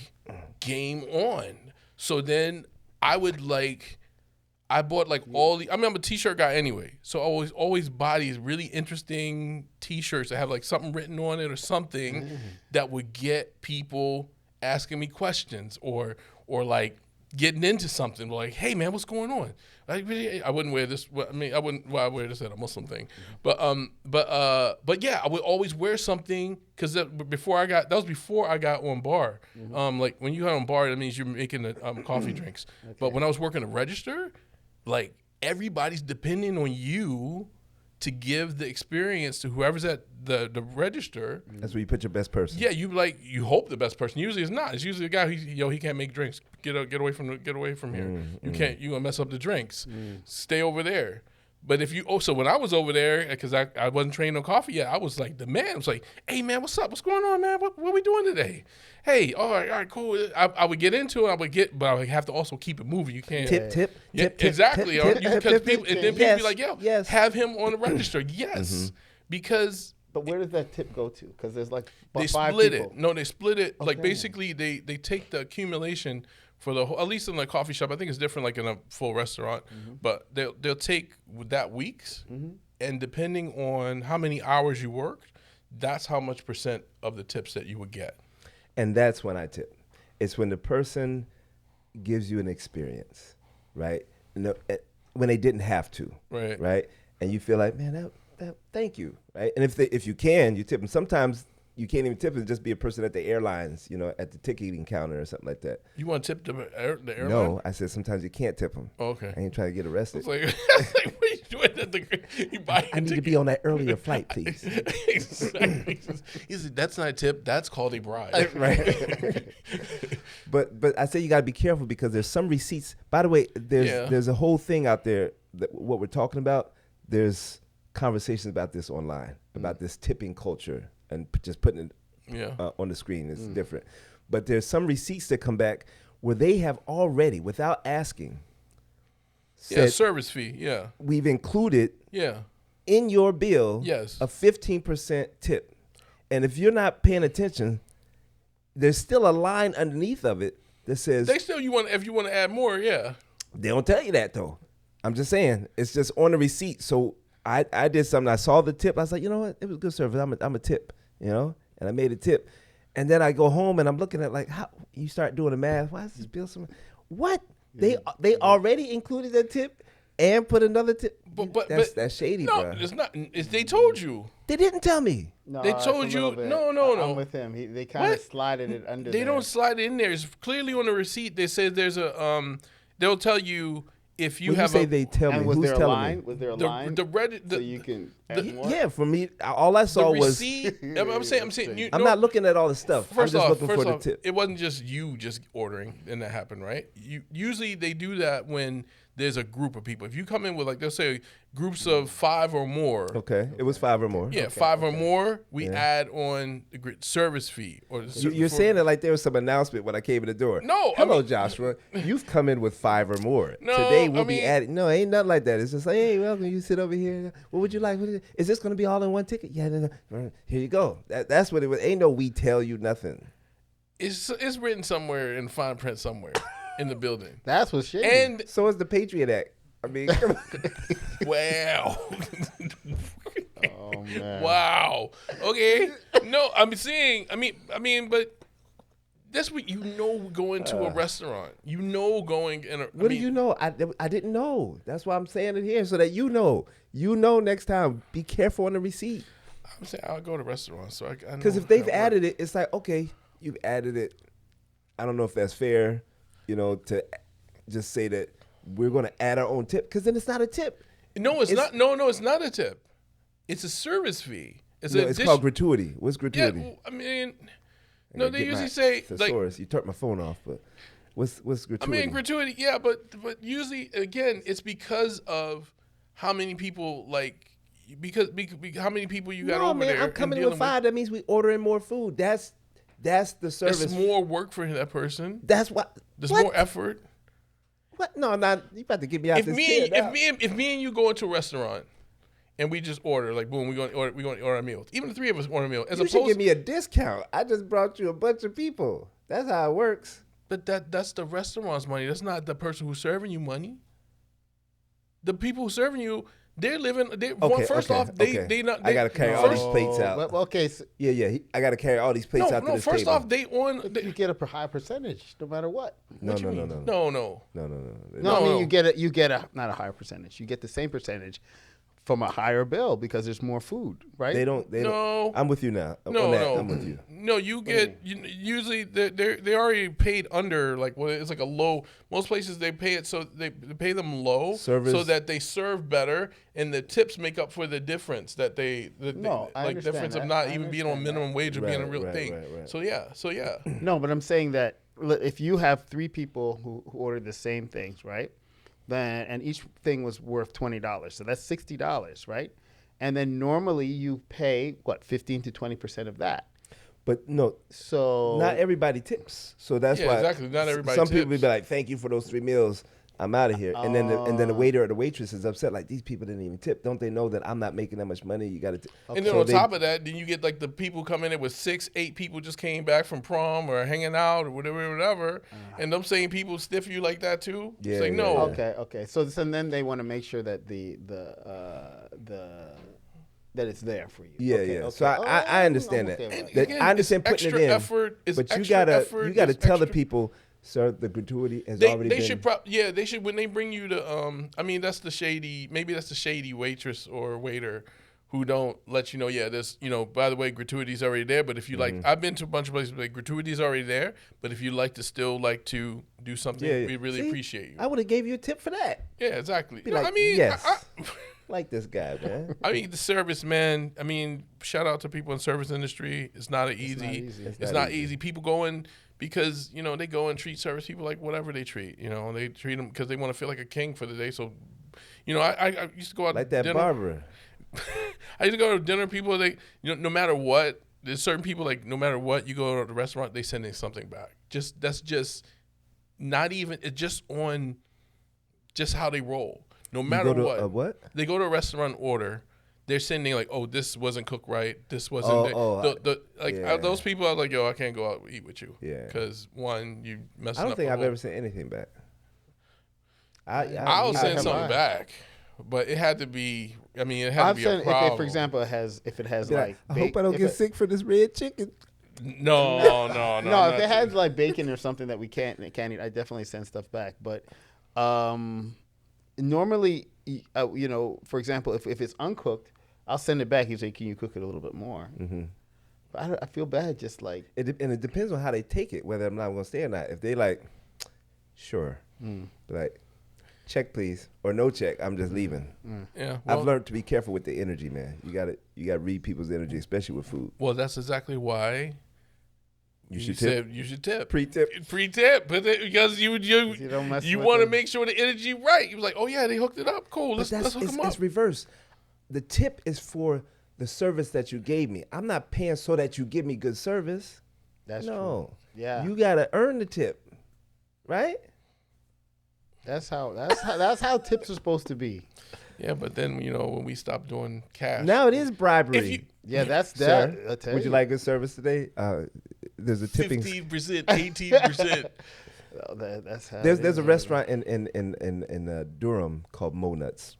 Speaker 3: "Game on." So then I bought like I'm a t-shirt guy anyway. So I always buy these really interesting t-shirts that have like something written on it or something that would get people asking me questions or like getting into something like, "Hey man, what's going on?" Like, I wouldn't wear this. I mean, I wouldn't. Well, I wear this at a Muslim thing, but yeah, I would always wear something because that was before I got on bar. Like when you got on bar, that means you're making the coffee drinks. Okay. But when I was working the register, like everybody's depending on you to give the experience to whoever's at the register.
Speaker 1: That's where you put your best person.
Speaker 3: Yeah, you hope the best person. Usually it's not. It's usually a guy he can't make drinks. Get away from here. You gonna mess up the drinks. Stay over there. But if so when I was over there, because I wasn't trained on coffee yet, I was like the man. I was like, "Hey man, what's up? What's going on, man? What we doing today? Hey, all right, cool." I would get into it. But I would have to also keep it moving. You can't
Speaker 1: tip,
Speaker 3: exactly. Because people be like, "Yo,
Speaker 1: yes.
Speaker 3: have him on the register." Yes, because.
Speaker 2: But where does that tip go to? Because there's like
Speaker 3: they
Speaker 2: five
Speaker 3: split
Speaker 2: people.
Speaker 3: it. No, they split it.
Speaker 2: Okay.
Speaker 3: Like basically, they take the accumulation for the whole. At least in the coffee shop, I think it's different. Like in a full restaurant, but they'll take that week's, and depending on how many hours you worked, that's how much percent of the tips that you would get.
Speaker 1: And that's when I tip. It's when the person gives you an experience, right? When they didn't have to, right? And you feel like, man, that thank you, right? And if you can, you tip them. Sometimes you can't even tip them, just be a person at the airlines, at the ticketing counter or something like that.
Speaker 3: You want to tip the airline?
Speaker 1: No, I said sometimes you can't tip them.
Speaker 3: Oh, okay.
Speaker 1: I ain't trying to get arrested.
Speaker 3: Like, what are you doing at the
Speaker 1: I need to be on that earlier flight, please.
Speaker 3: Exactly. He said, "That's not a tip. That's called a bribe."
Speaker 1: Right. But I say you got to be careful because there's some receipts. By the way, there's a whole thing out there that what we're talking about. There's conversations about this online, about this tipping culture and just putting it on the screen. It's different. But there's some receipts that come back where they have already, without asking, said,
Speaker 3: service fee,
Speaker 1: we've included in your bill a 15% tip. And if you're not paying attention, there's still a line underneath of it that says...
Speaker 3: if you want to add more,
Speaker 1: They don't tell you that, though. I'm just saying. It's just on the receipt. So I did something. I saw the tip. I was like, you know what? It was good service. I'm a tip, and I made a tip. And then I go home and I'm looking at like, how you start doing the math. Why is this bill so much? What? They already included that tip and put another tip. But that's shady,
Speaker 3: no,
Speaker 1: bro.
Speaker 3: It's not. They told you.
Speaker 1: They didn't tell me.
Speaker 2: No,
Speaker 3: they told you. No.
Speaker 2: I'm with him. They kind of slided it under.
Speaker 3: They don't slide it in there. It's clearly on the receipt. They say there's a They'll tell you. If you have
Speaker 1: they tell me,
Speaker 2: was
Speaker 1: who's
Speaker 2: there a
Speaker 1: telling
Speaker 2: line?
Speaker 1: me?
Speaker 2: Was there a line?
Speaker 3: So
Speaker 2: you can add more?
Speaker 1: Yeah, for me, all I saw was.
Speaker 3: I'm saying.
Speaker 1: I'm not looking at all the stuff. I'm just looking for the tip.
Speaker 3: It wasn't just you just ordering and that happened, right? Usually they do that when there's a group of people. If you come in with they'll say groups of 5 or more.
Speaker 1: Okay, it was 5 or more.
Speaker 3: Yeah, 5 or more. We add on the service fee.
Speaker 1: You're saying it like there was some announcement when I came in the door.
Speaker 3: No,
Speaker 1: hello, Joshua. You've come in with 5 or more.
Speaker 3: No,
Speaker 1: today we'll be adding. No, ain't nothing like that. It's just like, hey, welcome. You sit over here. What would you like? Is this going to be all in one ticket? Yeah, no. Here you go. That's what it was. Ain't no we tell you nothing.
Speaker 3: It's written somewhere in fine print somewhere. In the building.
Speaker 2: That's what's shady.
Speaker 1: And so is the Patriot Act. I mean,
Speaker 3: wow.
Speaker 2: Oh man.
Speaker 3: Wow. Okay. No, I'm saying. I mean, but that's what going to a restaurant. Going in a.
Speaker 1: What do you know? I didn't know. That's why I'm saying it here so that you know. You know next time. Be careful on the receipt.
Speaker 3: I'm saying I'll go to restaurants so I know.
Speaker 1: Because if they've added it, it's like, okay, you've added it. I don't know if that's fair. To just say that we're going to add our own tip, because then it's not a tip.
Speaker 3: No, it's not. No, it's not a tip. It's a service fee.
Speaker 1: It's called gratuity. What's gratuity?
Speaker 3: Yeah, I mean, no, they usually say
Speaker 1: thesaurus. You turned my phone off, but what's gratuity?
Speaker 3: I mean, gratuity. Yeah, but usually again, it's because of how many people because how many people you got over there.
Speaker 1: I'm coming in with 5. That means we ordering more food. That's the service.
Speaker 3: It's more work for that person.
Speaker 1: That's what.
Speaker 3: There's more effort.
Speaker 1: What? No, not you. About to get me out
Speaker 3: If
Speaker 1: this
Speaker 3: me,
Speaker 1: chair.
Speaker 3: if me and you go into a restaurant and we just order, like boom, we're going to order a meal. Even the 3 of us order a meal.
Speaker 1: You should give me a discount. I just brought you a bunch of people. That's how it works.
Speaker 3: But that's the restaurant's money. That's not the person who's serving you money. The people who serving you, they're living. First off, they not.
Speaker 1: I gotta carry all these plates out.
Speaker 2: Okay. So,
Speaker 1: yeah. I gotta carry all these plates out to this table.
Speaker 3: First off,
Speaker 2: you get a high percentage no matter what.
Speaker 1: No.
Speaker 3: No.
Speaker 2: I mean, you get a not a higher percentage. You get the same percentage from a higher bill because there's more food, right?
Speaker 1: They don't. I'm with you now.
Speaker 3: No.
Speaker 1: I'm with you.
Speaker 3: No, you get usually they already paid under it's like a low. Most places they pay it so they pay them low so that they serve better and the tips make up for the difference that difference of not even being on minimum wage or being a real thing. Right. So yeah.
Speaker 2: No, but I'm saying that if you have 3 people who ordered the same things, right? And each thing was worth $20, so that's $60, right? And then normally you pay 15 to 20% of that.
Speaker 1: But no,
Speaker 2: so
Speaker 1: not everybody tips. So that's why
Speaker 3: exactly. Not everybody.
Speaker 1: Some
Speaker 3: tips.
Speaker 1: people be like, "Thank you for those 3 meals. I'm out of here." And then the waiter or the waitress is upset, like these people didn't even tip. Don't they know that I'm not making that much money? You got to tip.
Speaker 3: And then on top of that, then you get the people coming in with 6, 8 people just came back from prom or hanging out or whatever, and them same people stiff you like that too.
Speaker 1: Yeah.
Speaker 3: It's like, no.
Speaker 2: Okay. So then they want to make sure that that it's there for you.
Speaker 1: Yeah,
Speaker 2: okay,
Speaker 1: yeah.
Speaker 2: Okay.
Speaker 1: So I understand that. I understand putting it in.
Speaker 3: Effort,
Speaker 1: but you gotta tell the people, sir, the gratuity has already been.
Speaker 3: They should when they bring you to that's the shady waitress or waiter who don't let you know, this, by the way, gratuity's already there, but if you I've been to a bunch of places where gratuity's already there, but if you still like to do something, we really appreciate you.
Speaker 1: I would have gave you a tip for that.
Speaker 3: Yeah, exactly.
Speaker 1: Yes. Like this guy, man.
Speaker 3: The service, man. Shout out to people in the service industry. It's not easy. It's not easy. People go in because, they go and treat service people like whatever they treat. They treat them because they want to feel like a king for the day. So, I used to go out
Speaker 1: like
Speaker 3: to
Speaker 1: that
Speaker 3: dinner.
Speaker 1: barber.
Speaker 3: I used to go to dinner. People, no matter what, there's certain people, no matter what, you go to the restaurant, they send something back. That's just not even, it's just on just how they roll. No matter
Speaker 1: what.
Speaker 3: They go to a restaurant order, they're sending this wasn't cooked right. This wasn't those people are like, yo, I can't go out and eat with you.
Speaker 1: Yeah.
Speaker 3: Because one, you messing up.
Speaker 1: I don't think I've ever sent anything back.
Speaker 3: I'll send something back, but it had to be. It had to be a problem.
Speaker 2: If, for example, if it has
Speaker 1: I hope I don't get sick for this red chicken.
Speaker 3: No.
Speaker 2: If it has bacon or something that we can't eat, I definitely send stuff back. But normally, for example, if it's uncooked, I'll send it back. You say, can you cook it a little bit more? Mm-hmm. But I feel bad just and
Speaker 1: it depends on how they take it, whether I'm not going to stay or not. If they sure, check please, or no check, I'm just leaving.
Speaker 3: Yeah,
Speaker 1: I've learned to be careful with the energy, man. You got to read people's energy, especially with food.
Speaker 3: Well, that's exactly why you should tip. Pre-tip, but because you want to make sure the energy right. You was like, oh yeah, they hooked it up. Cool, let's hook them up.
Speaker 1: It's reverse. The tip is for the service that you gave me. I'm not paying so that you give me good service.
Speaker 2: That's true. Yeah,
Speaker 1: you gotta earn the tip, right?
Speaker 2: That's how tips are supposed to be.
Speaker 3: Yeah, but then when we stop doing cash,
Speaker 1: now it is bribery.
Speaker 2: That's
Speaker 1: that.
Speaker 2: Sir,
Speaker 1: would you like good service today? There's a tipping
Speaker 3: 15%, 18%.
Speaker 2: That's how.
Speaker 1: There's a restaurant in Durham called Mo Nuts.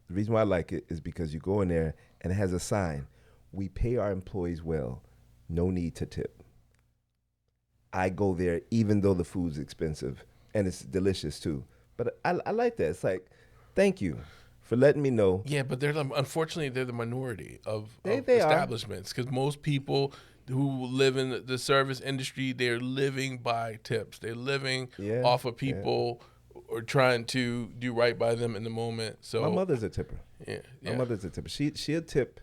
Speaker 1: The reason why I like it is because you go in there and it has a sign: "We pay our employees well, no need to tip." I go there even though the food's expensive and it's delicious too. But I like that. It's like, thank you for letting me know.
Speaker 3: Yeah, but unfortunately they're the minority of establishments because most people who live in the service industry, they're living by tips. They're living off of people or trying to do right by them in the moment. So
Speaker 1: My mother's a tipper.
Speaker 3: yeah,
Speaker 1: My mother's a tipper. She'll tip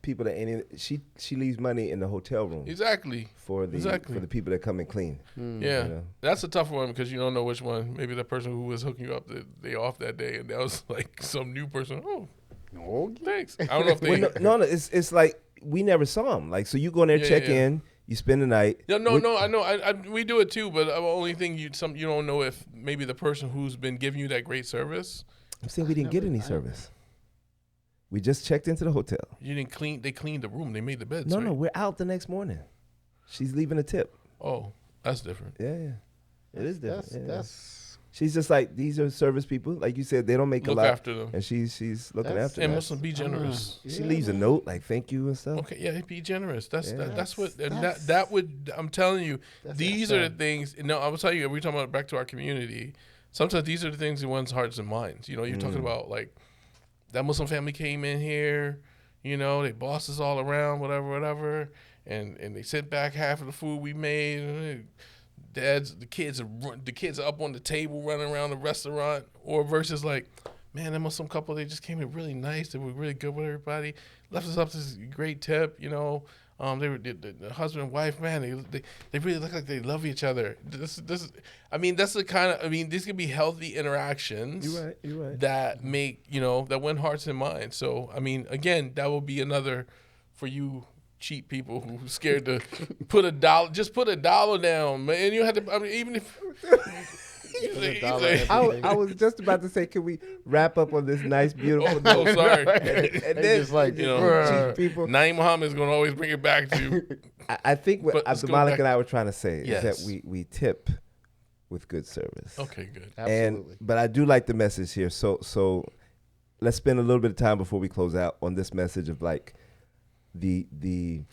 Speaker 1: people that ain't she leaves money in the hotel room
Speaker 3: exactly.
Speaker 1: for the people that come and clean.
Speaker 3: Yeah,
Speaker 1: You know?
Speaker 3: that's a tough one because you don't know which one. Maybe the person who was hooking you up they off that day, and that was like some new person. Oh,
Speaker 2: No,
Speaker 3: thanks. I don't know if they.
Speaker 1: No, it's like we never saw them. Like, so you go in there, check in, you spend the night.
Speaker 3: Yeah, no, I know. We do it too, but the only thing you don't know if maybe the person who's been giving you that great service.
Speaker 1: I'm saying we didn't get any service. We just checked into the hotel.
Speaker 3: You didn't clean. They cleaned the room. They made the beds.
Speaker 1: No,
Speaker 3: right?
Speaker 1: no, we're out the next morning. She's leaving a tip.
Speaker 3: Oh, that's different.
Speaker 1: Yeah. It is different.
Speaker 2: That's
Speaker 1: She's just like, these are service people. Like you said, they don't make
Speaker 3: Look
Speaker 1: a lot.
Speaker 3: after them.
Speaker 1: And she's looking after
Speaker 3: And
Speaker 1: them.
Speaker 3: Muslim, be generous.
Speaker 1: She leaves a note like, thank you and stuff.
Speaker 3: Okay, yeah, be generous. That's what
Speaker 2: that's-
Speaker 3: that would. I'm telling you, these are the
Speaker 2: sad.
Speaker 3: things. No, I will tell you. We're talking about back to our community. Sometimes these are the things in one's hearts and minds. You know, you're talking about like that Muslim family came in here. You know, they bosses all around, whatever, and they sent back half of the food we made. The kids are up on the table running around the restaurant, or versus like, man, that Muslim couple, they just came in really nice. They were really good with everybody. Left us up this great tip, you know. They were the husband and wife, man. They really look like they love each other. This I mean, that's the kind of, I mean, these can be healthy interactions.
Speaker 1: You're right.
Speaker 3: That make, you know, that win hearts and minds. So I mean, again, that will be another for you cheap people who are scared to put $1, just put $1 down, man. You have to, I mean, even if
Speaker 1: I was just about to say, can we wrap up on this nice, beautiful note?
Speaker 3: oh, sorry.
Speaker 1: And then,
Speaker 2: just like,
Speaker 3: you know,
Speaker 1: cheap people.
Speaker 3: Naeem Muhammad is going to always bring it back to you.
Speaker 1: I think what
Speaker 3: But let's
Speaker 1: Abdul
Speaker 3: go
Speaker 1: Malik
Speaker 3: back-
Speaker 1: and I were trying to say
Speaker 3: Yes.
Speaker 1: is that we tip with good service.
Speaker 3: Okay, good.
Speaker 2: Absolutely.
Speaker 1: But I do like the message here. So let's spend a little bit of time before we close out on this message of like the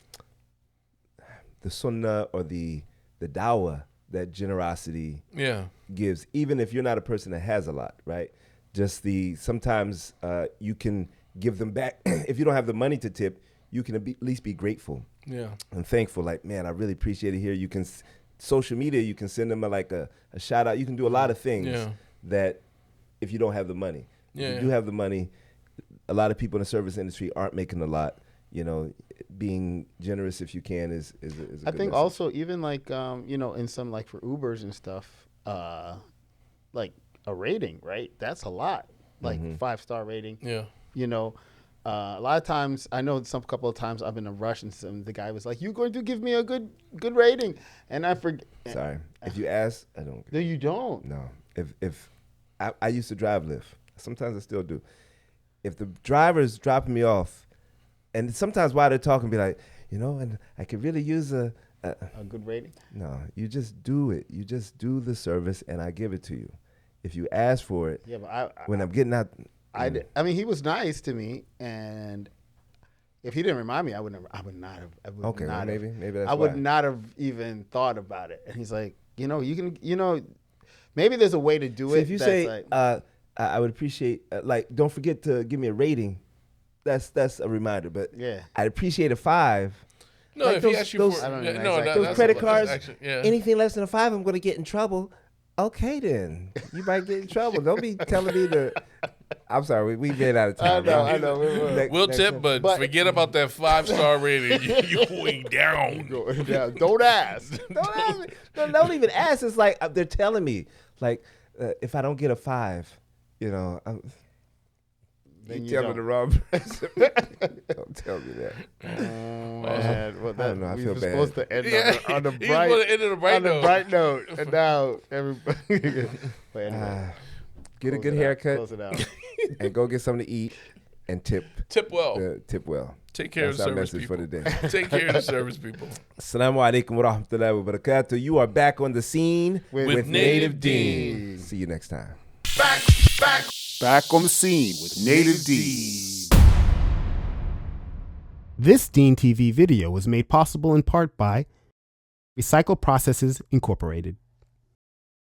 Speaker 1: sunnah or the dawah that generosity
Speaker 3: Yeah.
Speaker 1: gives, even if you're not a person that has a lot, right? Just sometimes you can give them back. If you don't have the money to tip, you can at least be grateful
Speaker 3: Yeah.
Speaker 1: and thankful. Like, man, I really appreciate it here. You can social media, you can send them a shout out. You can do a lot of things that if you don't have the money. If you do have the money, a lot of people in the service industry aren't making a lot. You know, being generous if you can is a good
Speaker 2: I think
Speaker 1: message.
Speaker 2: also even like you know, in some like for Ubers and stuff, like a rating, right? That's a lot. Like 5-star rating.
Speaker 3: Yeah.
Speaker 2: You know, a lot of times I know couple of times I've been in a rush and the guy was like, "You're going to give me a good rating," and I forget.
Speaker 1: Sorry, if you ask, I don't.
Speaker 2: No, you don't.
Speaker 1: No, if I used to drive Lyft, sometimes I still do. If the driver's dropping me off, and sometimes while they're talking, be like, you know, and I could really use a
Speaker 2: good rating.
Speaker 1: No, you just do it. You just do the service, and I give it to you. If you ask for it,
Speaker 2: Yeah, but
Speaker 1: when I'm getting out,
Speaker 2: I mean, he was nice to me, and if he didn't remind me, I would not have.
Speaker 1: Okay, well, maybe that's
Speaker 2: I would
Speaker 1: why.
Speaker 2: not have even thought about it. And he's like, you know, you can, you know, maybe there's a way to do
Speaker 1: So
Speaker 2: it.
Speaker 1: if you
Speaker 2: that's
Speaker 1: say,
Speaker 2: like,
Speaker 1: I would appreciate, like, don't forget to give me a rating. That's a reminder. But
Speaker 2: yeah,
Speaker 1: I'd appreciate a 5.
Speaker 3: No,
Speaker 1: Like
Speaker 3: if
Speaker 1: those-
Speaker 3: he asks you
Speaker 1: those-
Speaker 3: for
Speaker 2: I don't even know
Speaker 3: no,
Speaker 2: exactly.
Speaker 1: Those
Speaker 3: that's
Speaker 1: credit
Speaker 3: a-
Speaker 1: cards,
Speaker 3: that's actually- yeah.
Speaker 1: anything less than a 5, I'm going to get in trouble. Okay, then. You might get in trouble. Don't be telling me to. I'm sorry. We ran out of time.
Speaker 2: I know.
Speaker 3: We'll tip, but forget about that 5-star rating. You going down.
Speaker 2: Don't ask.
Speaker 1: Don't ask me. No, don't even ask. It's like they're telling me, like, if I don't get a 5, you know,
Speaker 2: Then you
Speaker 1: tell me
Speaker 2: don't.
Speaker 1: the wrong person. Don't tell me that.
Speaker 2: Man, well,
Speaker 1: I don't know. I
Speaker 2: we
Speaker 1: feel
Speaker 2: were
Speaker 1: bad.
Speaker 2: supposed to end
Speaker 3: Yeah,
Speaker 2: on a
Speaker 3: he was
Speaker 2: bright,
Speaker 3: gonna end on a bright note.
Speaker 2: bright note, and now everybody. But anyway,
Speaker 1: Get a
Speaker 2: close
Speaker 1: good
Speaker 2: it out,
Speaker 1: haircut
Speaker 2: Close it out.
Speaker 1: and go get something to eat and tip.
Speaker 3: Tip well.
Speaker 1: Tip well.
Speaker 3: Take care
Speaker 1: That's
Speaker 3: of
Speaker 1: our
Speaker 3: the service
Speaker 1: message
Speaker 3: people.
Speaker 1: for the day.
Speaker 3: Take care of the service people.
Speaker 1: Assalamu alaikum wa rahmatullahi wa barakatuh. You are back on the scene
Speaker 2: With
Speaker 3: Native Deen.
Speaker 1: See you next time.
Speaker 5: Back on the scene with Native Deen.
Speaker 6: This Deen TV video was made possible in part by Recycle Processes Incorporated.